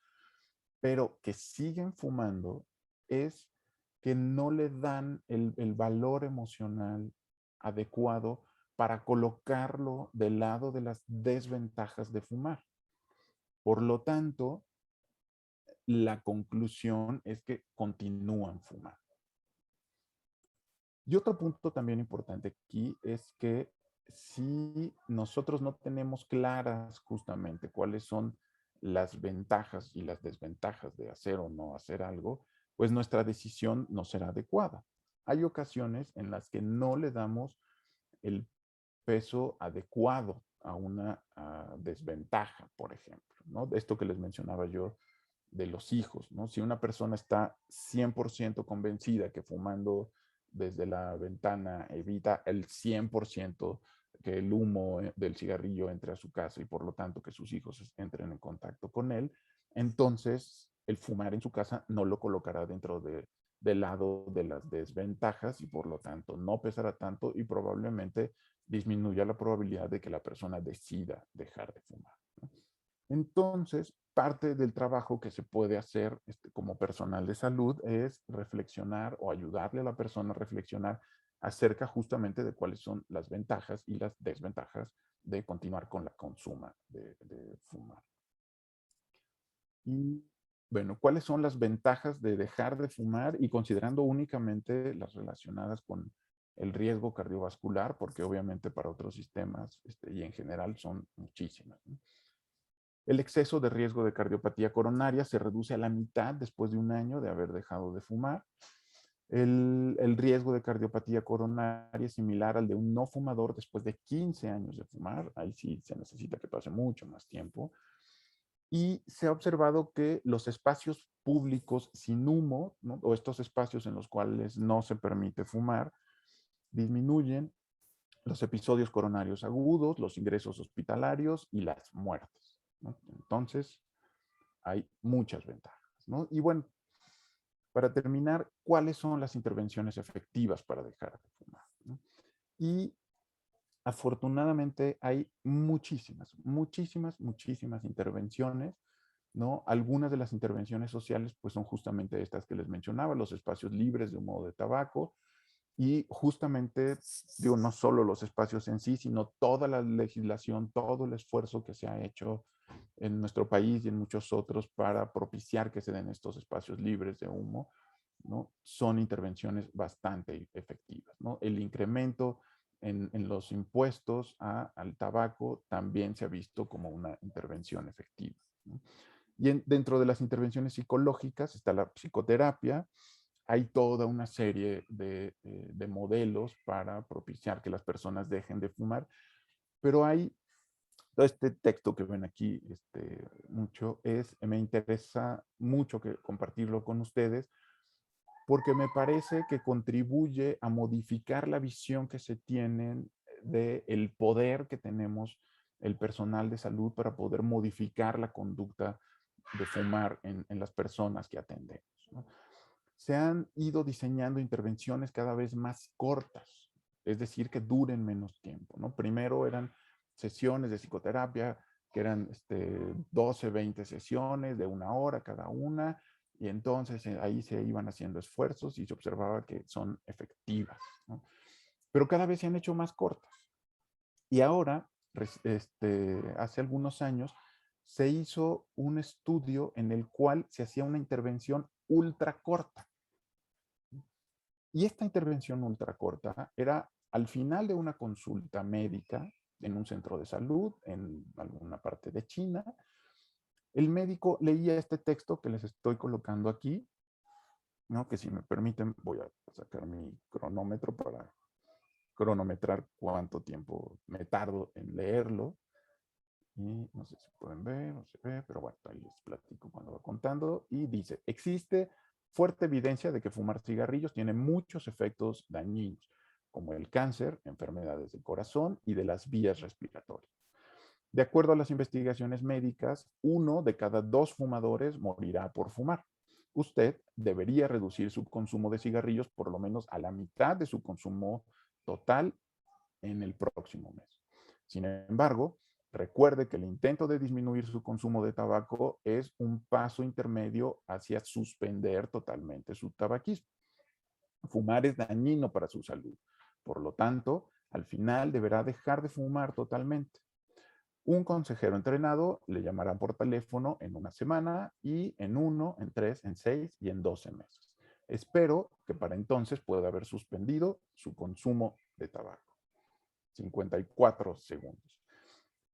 pero que siguen fumando, es que no le dan el valor emocional adecuado para colocarlo del lado de las desventajas de fumar. Por lo tanto, la conclusión es que continúan fumando. Y otro punto también importante aquí es que si nosotros no tenemos claras justamente cuáles son las ventajas y las desventajas de hacer o no hacer algo, pues nuestra decisión no será adecuada. Hay ocasiones en las que no le damos el peso adecuado a una desventaja, por ejemplo, ¿no? Esto que les mencionaba yo de los hijos, ¿no? Si una persona está 100% convencida que fumando desde la ventana evita el 100% que el humo del cigarrillo entre a su casa y por lo tanto que sus hijos entren en contacto con él, entonces el fumar en su casa no lo colocará dentro del lado de las desventajas y por lo tanto no pesará tanto y probablemente disminuya la probabilidad de que la persona decida dejar de fumar, ¿no? Entonces, parte del trabajo que se puede hacer como personal de salud es reflexionar o ayudarle a la persona a reflexionar acerca justamente de cuáles son las ventajas y las desventajas de continuar con la consuma de fumar. Y bueno, ¿cuáles son las ventajas de dejar de fumar? Y considerando únicamente las relacionadas con el riesgo cardiovascular, porque obviamente para otros sistemas y en general son muchísimas, ¿no? El exceso de riesgo de cardiopatía coronaria se reduce a la mitad después de un año de haber dejado de fumar. El riesgo de cardiopatía coronaria es similar al de un no fumador después de 15 años de fumar. Ahí sí se necesita que pase mucho más tiempo. Y se ha observado que los espacios públicos sin humo, ¿no?, o estos espacios en los cuales no se permite fumar, disminuyen los episodios coronarios agudos, los ingresos hospitalarios y las muertes, ¿no? Entonces, hay muchas ventajas, ¿no? Y bueno, para terminar, ¿cuáles son las intervenciones efectivas para dejar de fumar, ¿no? Y afortunadamente hay muchísimas intervenciones, ¿no? Algunas de las intervenciones sociales pues son justamente estas que les mencionaba, los espacios libres de humo de tabaco y justamente, digo, no solo los espacios en sí, sino toda la legislación, todo el esfuerzo que se ha hecho en nuestro país y en muchos otros para propiciar que se den estos espacios libres de humo, ¿no? Son intervenciones bastante efectivas, ¿no? El incremento en los impuestos al tabaco también se ha visto como una intervención efectiva, ¿no? Y dentro de las intervenciones psicológicas está la psicoterapia. Hay toda una serie de modelos para propiciar que las personas dejen de fumar, pero hay todo este texto que ven aquí mucho, me interesa mucho compartirlo con ustedes, porque me parece que contribuye a modificar la visión que se tienen del poder que tenemos el personal de salud para poder modificar la conducta de fumar en las personas que atendemos, ¿no? Se han ido diseñando intervenciones cada vez más cortas, es decir, que duren menos tiempo, ¿no? Primero eran sesiones de psicoterapia que eran 12, 20 sesiones de 1 hora cada una, y entonces ahí se iban haciendo esfuerzos y se observaba que son efectivas, ¿no? Pero cada vez se han hecho más cortas. Y ahora, hace algunos años, se hizo un estudio en el cual se hacía una intervención ultra corta. Y esta intervención ultra corta era al final de una consulta médica en un centro de salud en alguna parte de China. El médico leía este texto que les estoy colocando aquí, ¿no? Que si me permiten voy a sacar mi cronómetro para cronometrar cuánto tiempo me tardo en leerlo. Y no sé si pueden ver, no se ve, pero bueno, ahí les platico cuando va contando. Y dice, existe fuerte evidencia de que fumar cigarrillos tiene muchos efectos dañinos, como el cáncer, enfermedades del corazón y de las vías respiratorias. De acuerdo a las investigaciones médicas, 1 de cada 2 fumadores morirá por fumar. Usted debería reducir su consumo de cigarrillos por lo menos a la mitad de su consumo total en el próximo mes. Sin embargo, recuerde que el intento de disminuir su consumo de tabaco es un paso intermedio hacia suspender totalmente su tabaquismo. Fumar es dañino para su salud. Por lo tanto, al final deberá dejar de fumar totalmente. Un consejero entrenado le llamará por teléfono en 1 semana y en 1, en 3, en 6 y en 12 meses. Espero que para entonces pueda haber suspendido su consumo de tabaco. 54 segundos.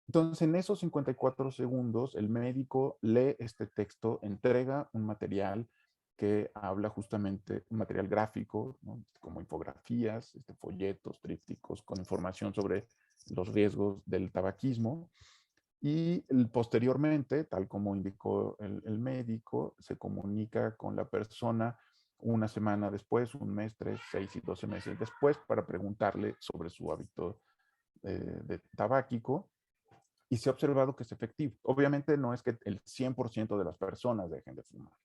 Entonces, en esos 54 segundos, el médico lee este texto, entrega un material que habla justamente, un material gráfico, ¿no? Como infografías, folletos, trípticos, con información sobre los riesgos del tabaquismo. Y posteriormente, tal como indicó el médico, se comunica con la persona 1 semana después, 1 mes, 3, 6 y 12 meses después, para preguntarle sobre su hábito de tabáquico, y se ha observado que es efectivo. Obviamente no es que el 100% de las personas dejen de fumar,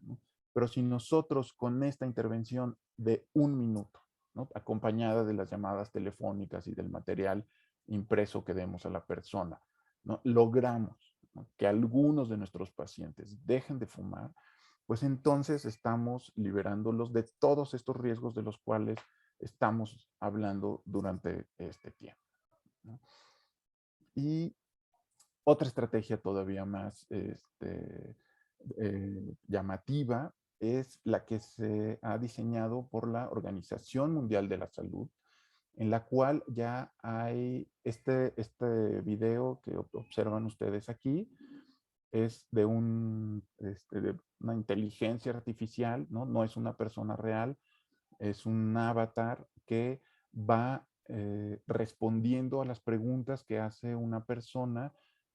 ¿no? Pero si nosotros con esta intervención de 1 minuto, ¿no?, acompañada de las llamadas telefónicas y del material impreso que demos a la persona, ¿no?, logramos, ¿no?, que algunos de nuestros pacientes dejen de fumar, pues entonces estamos liberándolos de todos estos riesgos de los cuales estamos hablando durante este tiempo, ¿no? Y otra estrategia todavía más llamativa es la que se ha diseñado por la Organización Mundial de la Salud, en la cual ya hay este video que observan ustedes aquí, es de de una inteligencia artificial, ¿no? No es una persona real, es un avatar que va respondiendo a las preguntas que hace una persona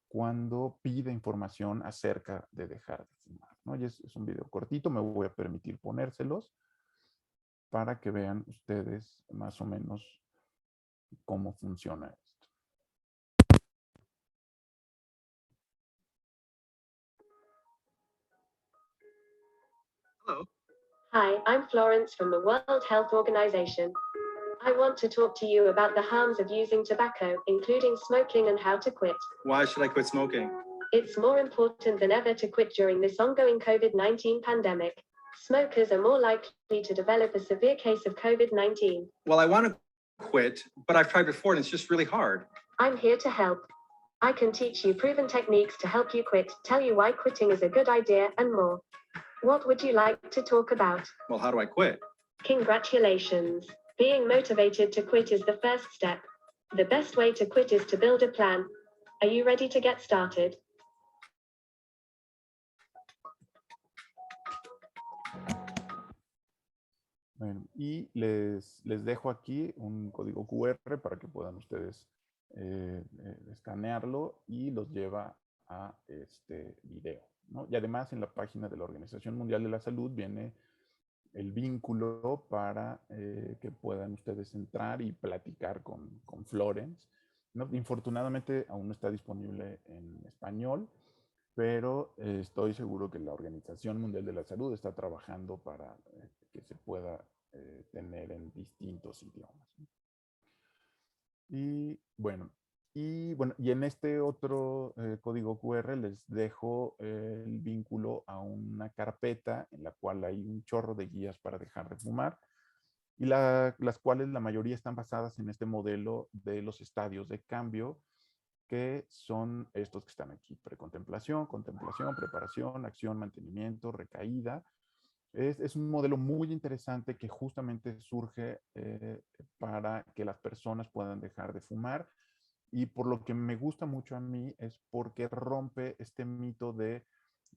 cuando pide información acerca de dejar de fumar, ¿no? Y es un video cortito, me voy a permitir ponérselos para que vean ustedes más o menos cómo funciona esto. Hello. Hi, I'm Florence from the World Health Organization. I want to talk to you about the harms of using tobacco, including smoking, and how to quit. Why should I quit smoking? It's more important than ever to quit during this ongoing COVID-19 pandemic. Smokers are more likely to develop a severe case of COVID-19. Well, I want to quit, but I've tried before and it's just really hard. I'm here to help. I can teach you proven techniques to help you quit, tell you why quitting is a good idea, and more. What would you like to talk about? Well, how do I quit? Congratulations. Being motivated to quit is the first step. The best way to quit is to build a plan. Are you ready to get started? Bueno, y les dejo aquí un código QR para que puedan ustedes escanearlo y los lleva a este video, ¿no? Y además en la página de la Organización Mundial de la Salud viene el vínculo para que puedan ustedes entrar y platicar con Florence, ¿no? Infortunadamente aún no está disponible en español, pero estoy seguro que la Organización Mundial de la Salud está trabajando para que se pueda tener en distintos idiomas. Y bueno, y en este otro código QR les dejo el vínculo a una carpeta en la cual hay un chorro de guías para dejar de fumar, y las cuales la mayoría están basadas en este modelo de los estadios de cambio, que son estos que están aquí: precontemplación, contemplación, preparación, acción, mantenimiento, recaída. Es un modelo muy interesante que justamente surge para que las personas puedan dejar de fumar, y por lo que me gusta mucho a mí es porque rompe este mito de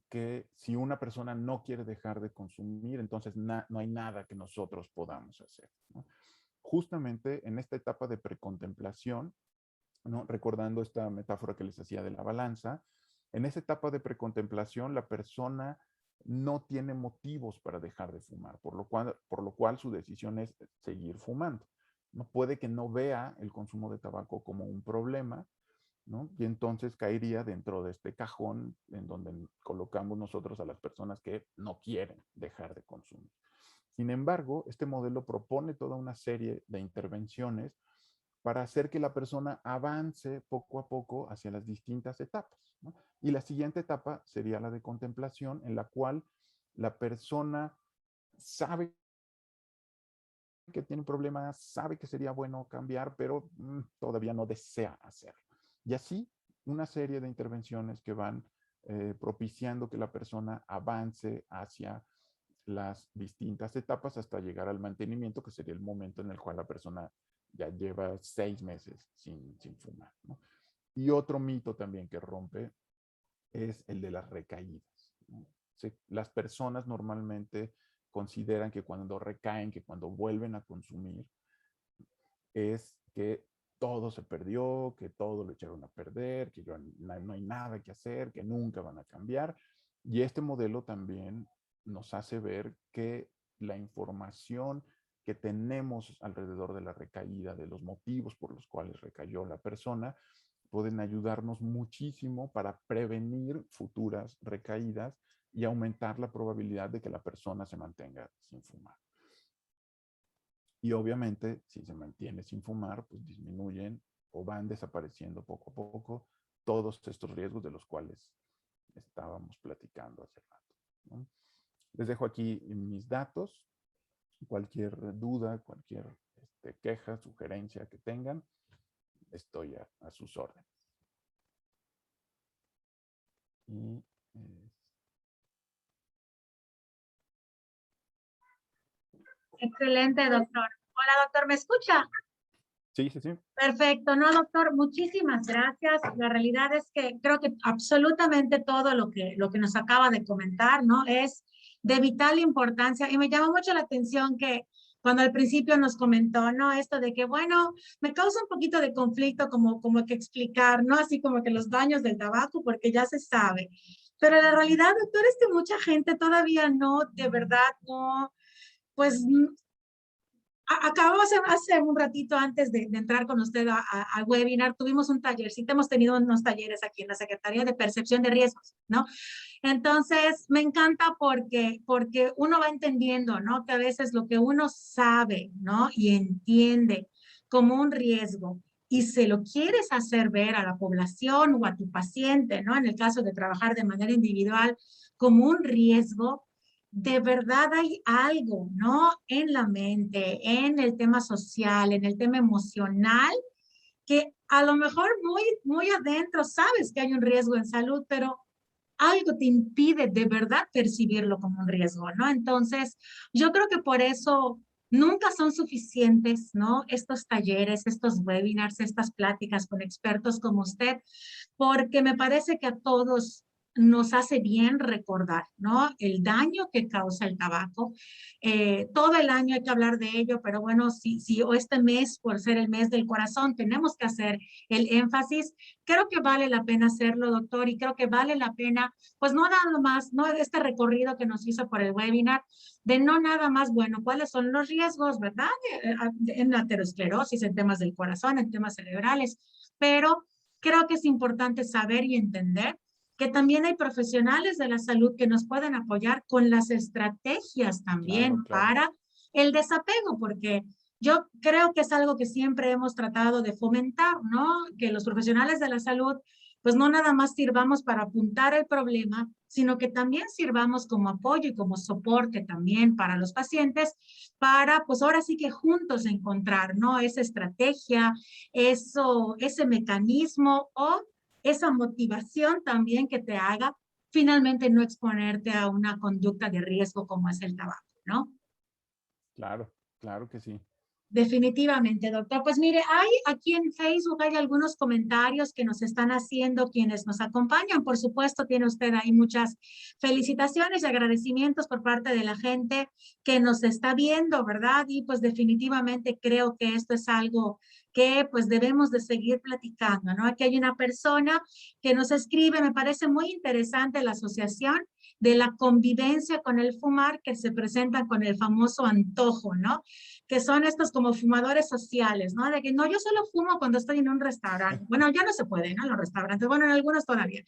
que si una persona no quiere dejar de consumir, entonces no hay nada que nosotros podamos hacer, ¿no? Justamente en esta etapa de precontemplación, ¿no? Recordando esta metáfora que les hacía de la balanza, en esa etapa de precontemplación la persona no tiene motivos para dejar de fumar, por lo cual su decisión es seguir fumando. No puede que no vea el consumo de tabaco como un problema, ¿no? Y entonces caería dentro de este cajón en donde colocamos nosotros a las personas que no quieren dejar de consumir. Sin embargo, este modelo propone toda una serie de intervenciones para hacer que la persona avance poco a poco hacia las distintas etapas, ¿no? Y la siguiente etapa sería la de contemplación, en la cual la persona sabe que tiene problemas, sabe que sería bueno cambiar, pero todavía no desea hacerlo. Y así una serie de intervenciones que van propiciando que la persona avance hacia las distintas etapas hasta llegar al mantenimiento, que sería el momento en el cual la persona ya lleva 6 meses sin fumar, ¿no? Y otro mito también que rompe es el de las recaídas, ¿no? Las personas normalmente consideran que cuando recaen, que cuando vuelven a consumir, es que todo se perdió, que todo lo echaron a perder, que no hay nada que hacer, que nunca van a cambiar. Y este modelo también nos hace ver que la información que tenemos alrededor de la recaída, de los motivos por los cuales recayó la persona, pueden ayudarnos muchísimo para prevenir futuras recaídas y aumentar la probabilidad de que la persona se mantenga sin fumar. Y obviamente, si se mantiene sin fumar, pues disminuyen o van desapareciendo poco a poco todos estos riesgos de los cuales estábamos platicando hace rato, ¿no? Les dejo aquí mis datos. Cualquier duda, cualquier queja, sugerencia que tengan, estoy a sus órdenes. Y, Excelente, doctor. Hola, doctor, ¿me escucha? sí, sí, sí. Perfecto, no, doctor, muchísimas gracias. La realidad es que creo que absolutamente todo lo que nos acaba de comentar, ¿no? Es de vital importancia y me llama mucho la atención que cuando al principio nos comentó, ¿no? Esto de que, bueno, me causa un poquito de conflicto como que explicar, ¿no? Así como que los daños del tabaco, porque ya se sabe. Pero la realidad, doctor, es que mucha gente todavía no, de verdad, no, pues acabamos hace un ratito antes de entrar con usted al webinar, tuvimos un taller, sí, hemos tenido unos talleres aquí en la Secretaría de Percepción de Riesgos, ¿no? Entonces, me encanta porque uno va entendiendo, ¿no? Que a veces lo que uno sabe, ¿no? Y entiende como un riesgo y se lo quieres hacer ver a la población o a tu paciente, ¿no? En el caso de trabajar de manera individual como un riesgo, de verdad hay algo, ¿no? En la mente, en el tema social, en el tema emocional, que a lo mejor muy adentro sabes que hay un riesgo en salud, pero algo te impide de verdad percibirlo como un riesgo, ¿no? Entonces, yo creo que por eso nunca son suficientes, ¿no? Estos talleres, estos webinars, estas pláticas con expertos como usted, porque me parece que a todos nos hace bien recordar, ¿no? El daño que causa el tabaco. Todo el año hay que hablar de ello, pero bueno, si este mes, por ser el mes del corazón, tenemos que hacer el énfasis, creo que vale la pena hacerlo, doctor, y creo que vale la pena, pues no nada más, no este recorrido que nos hizo por el webinar, de no nada más, bueno, cuáles son los riesgos, ¿verdad? En la aterosclerosis, en temas del corazón, en temas cerebrales, pero creo que es importante saber y entender que también hay profesionales de la salud que nos pueden apoyar con las estrategias también Claro, claro. para el desapego, porque yo creo que es algo que siempre hemos tratado de fomentar, ¿no? Que los profesionales de la salud, pues no nada más sirvamos para apuntar el problema, sino que también sirvamos como apoyo y como soporte también para los pacientes, para, pues ahora sí que juntos encontrar, ¿no? Esa estrategia, ese mecanismo o esa motivación también que te haga finalmente no exponerte a una conducta de riesgo como es el tabaco, ¿no? Claro, claro que sí. Definitivamente, doctor. Pues mire, hay aquí en Facebook hay algunos comentarios que nos están haciendo quienes nos acompañan. Por supuesto, tiene usted ahí muchas felicitaciones y agradecimientos por parte de la gente que nos está viendo, ¿verdad? Y pues definitivamente creo que esto es algo que pues debemos de seguir platicando, ¿no? Aquí hay una persona que nos escribe, me parece muy interesante la asociación de la convivencia con el fumar que se presenta con el famoso antojo, ¿no? Que son estos como fumadores sociales, ¿no? De que no, yo solo fumo cuando estoy en un restaurante. Bueno, ya no se puede, ¿no? Los restaurantes, bueno, en algunos todavía,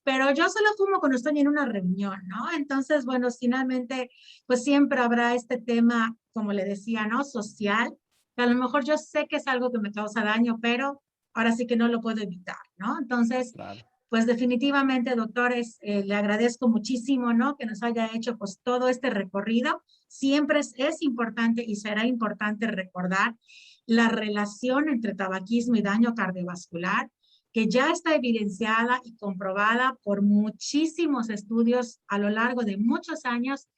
pero yo solo fumo cuando estoy en una reunión, ¿no? Entonces, bueno, finalmente, pues siempre habrá este tema, como le decía, ¿no? Social, que a lo mejor yo sé que es algo que me causa daño, pero ahora sí que no lo puedo evitar, ¿no? Entonces, Claro. pues definitivamente, doctores, le agradezco muchísimo, ¿no? Que nos haya hecho pues todo este recorrido. Siempre es importante y será importante recordar la relación entre tabaquismo y daño cardiovascular, que ya está evidenciada y comprobada por muchísimos estudios a lo largo de muchos años,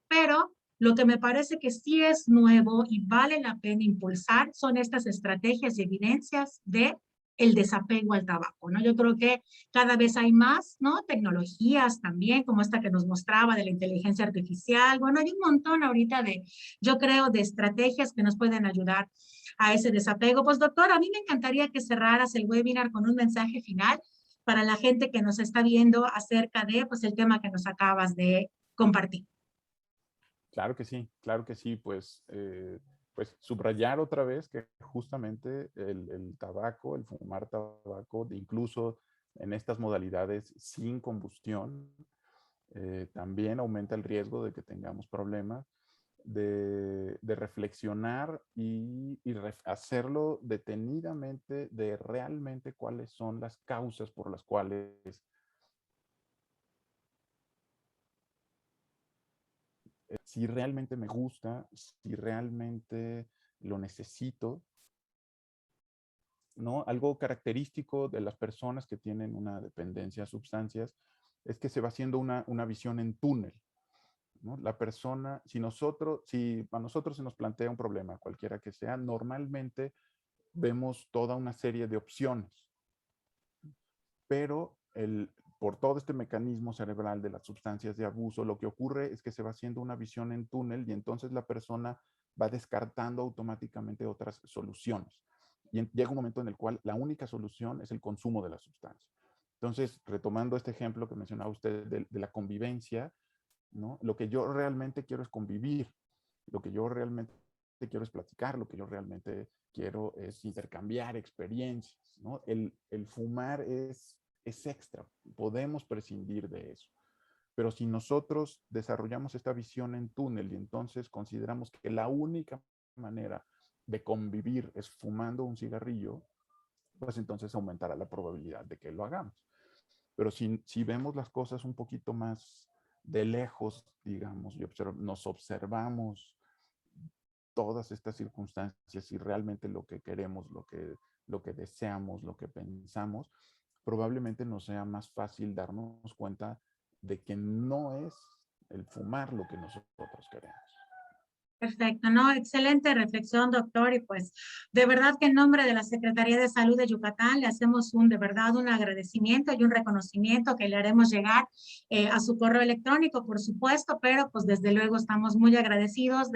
pero lo que me parece que sí es nuevo y vale la pena impulsar son estas estrategias y evidencias de el desapego al tabaco, ¿no? Yo creo que cada vez hay más, ¿no? Tecnologías también, como esta que nos mostraba de la inteligencia artificial. Bueno, hay un montón ahorita de, yo creo, de estrategias que nos pueden ayudar a ese desapego. Pues doctor, a mí me encantaría que cerraras el webinar con un mensaje final para la gente que nos está viendo acerca de, pues, el tema que nos acabas de compartir. Claro que sí, pues subrayar otra vez que justamente el tabaco, el fumar tabaco, incluso en estas modalidades sin combustión, también aumenta el riesgo de que tengamos problemas, de reflexionar y hacerlo detenidamente de realmente cuáles son las causas por las cuales si realmente me gusta, si realmente lo necesito, ¿no? Algo característico de las personas que tienen una dependencia a sustancias es que se va haciendo una visión en túnel, ¿no? La persona, si a nosotros se nos plantea un problema, cualquiera que sea, normalmente vemos toda una serie de opciones, pero por todo este mecanismo cerebral de las sustancias de abuso, lo que ocurre es que se va haciendo una visión en túnel y entonces la persona va descartando automáticamente otras soluciones. Y llega un momento en el cual la única solución es el consumo de la sustancia. Entonces, retomando este ejemplo que mencionaba usted de la convivencia, ¿no? Lo que yo realmente quiero es convivir, lo que yo realmente quiero es platicar, lo que yo realmente quiero es intercambiar experiencias, ¿no? El fumar es extra, podemos prescindir de eso. Pero si nosotros desarrollamos esta visión en túnel y entonces consideramos que la única manera de convivir es fumando un cigarrillo, pues entonces aumentará la probabilidad de que lo hagamos. Pero si vemos las cosas un poquito más de lejos, digamos, y nos observamos todas estas circunstancias y realmente lo que queremos, lo que deseamos, lo que pensamos, probablemente nos sea más fácil darnos cuenta de que no es el fumar lo que nosotros queremos. Perfecto, ¿no? Excelente reflexión, doctor. Y pues de verdad que en nombre de la Secretaría de Salud de Yucatán le hacemos de verdad un agradecimiento y un reconocimiento que le haremos llegar a su correo electrónico, por supuesto, pero pues desde luego estamos muy agradecidos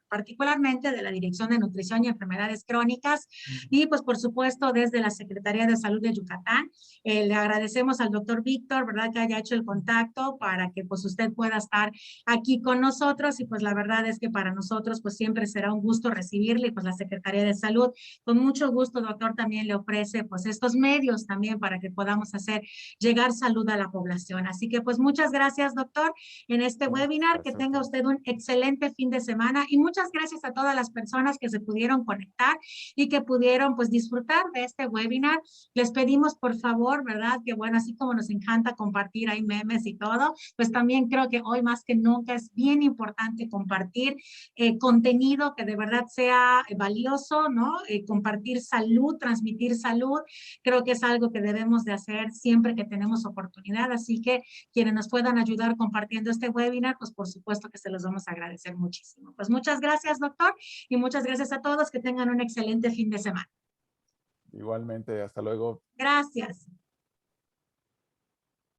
particularmente de la Dirección de Nutrición y Enfermedades Crónicas y pues por supuesto desde la Secretaría de Salud de Yucatán. Le agradecemos al doctor Víctor, ¿verdad? Que haya hecho el contacto para que pues usted pueda estar aquí con nosotros y pues la verdad es que para nosotros pues siempre será un gusto recibirle y pues la Secretaría de Salud con mucho gusto, doctor, también le ofrece pues estos medios también para que podamos hacer llegar salud a la población. Así que pues muchas gracias, doctor, en este webinar. Que tenga usted un excelente fin de semana y muchas gracias a todas las personas que se pudieron conectar y que pudieron pues disfrutar de este webinar. Les pedimos por favor, ¿verdad? Que bueno, así como nos encanta compartir ahí memes y todo, pues también creo que hoy más que nunca es bien importante compartir contenido que de verdad sea valioso, ¿no? Compartir salud, transmitir salud, creo que es algo que debemos de hacer siempre que tenemos oportunidad, así que quienes nos puedan ayudar compartiendo este webinar, pues por supuesto que se los vamos a agradecer muchísimo. Pues muchas gracias, doctor, y muchas gracias a todos, que tengan un excelente fin de semana. Igualmente, hasta luego. Gracias.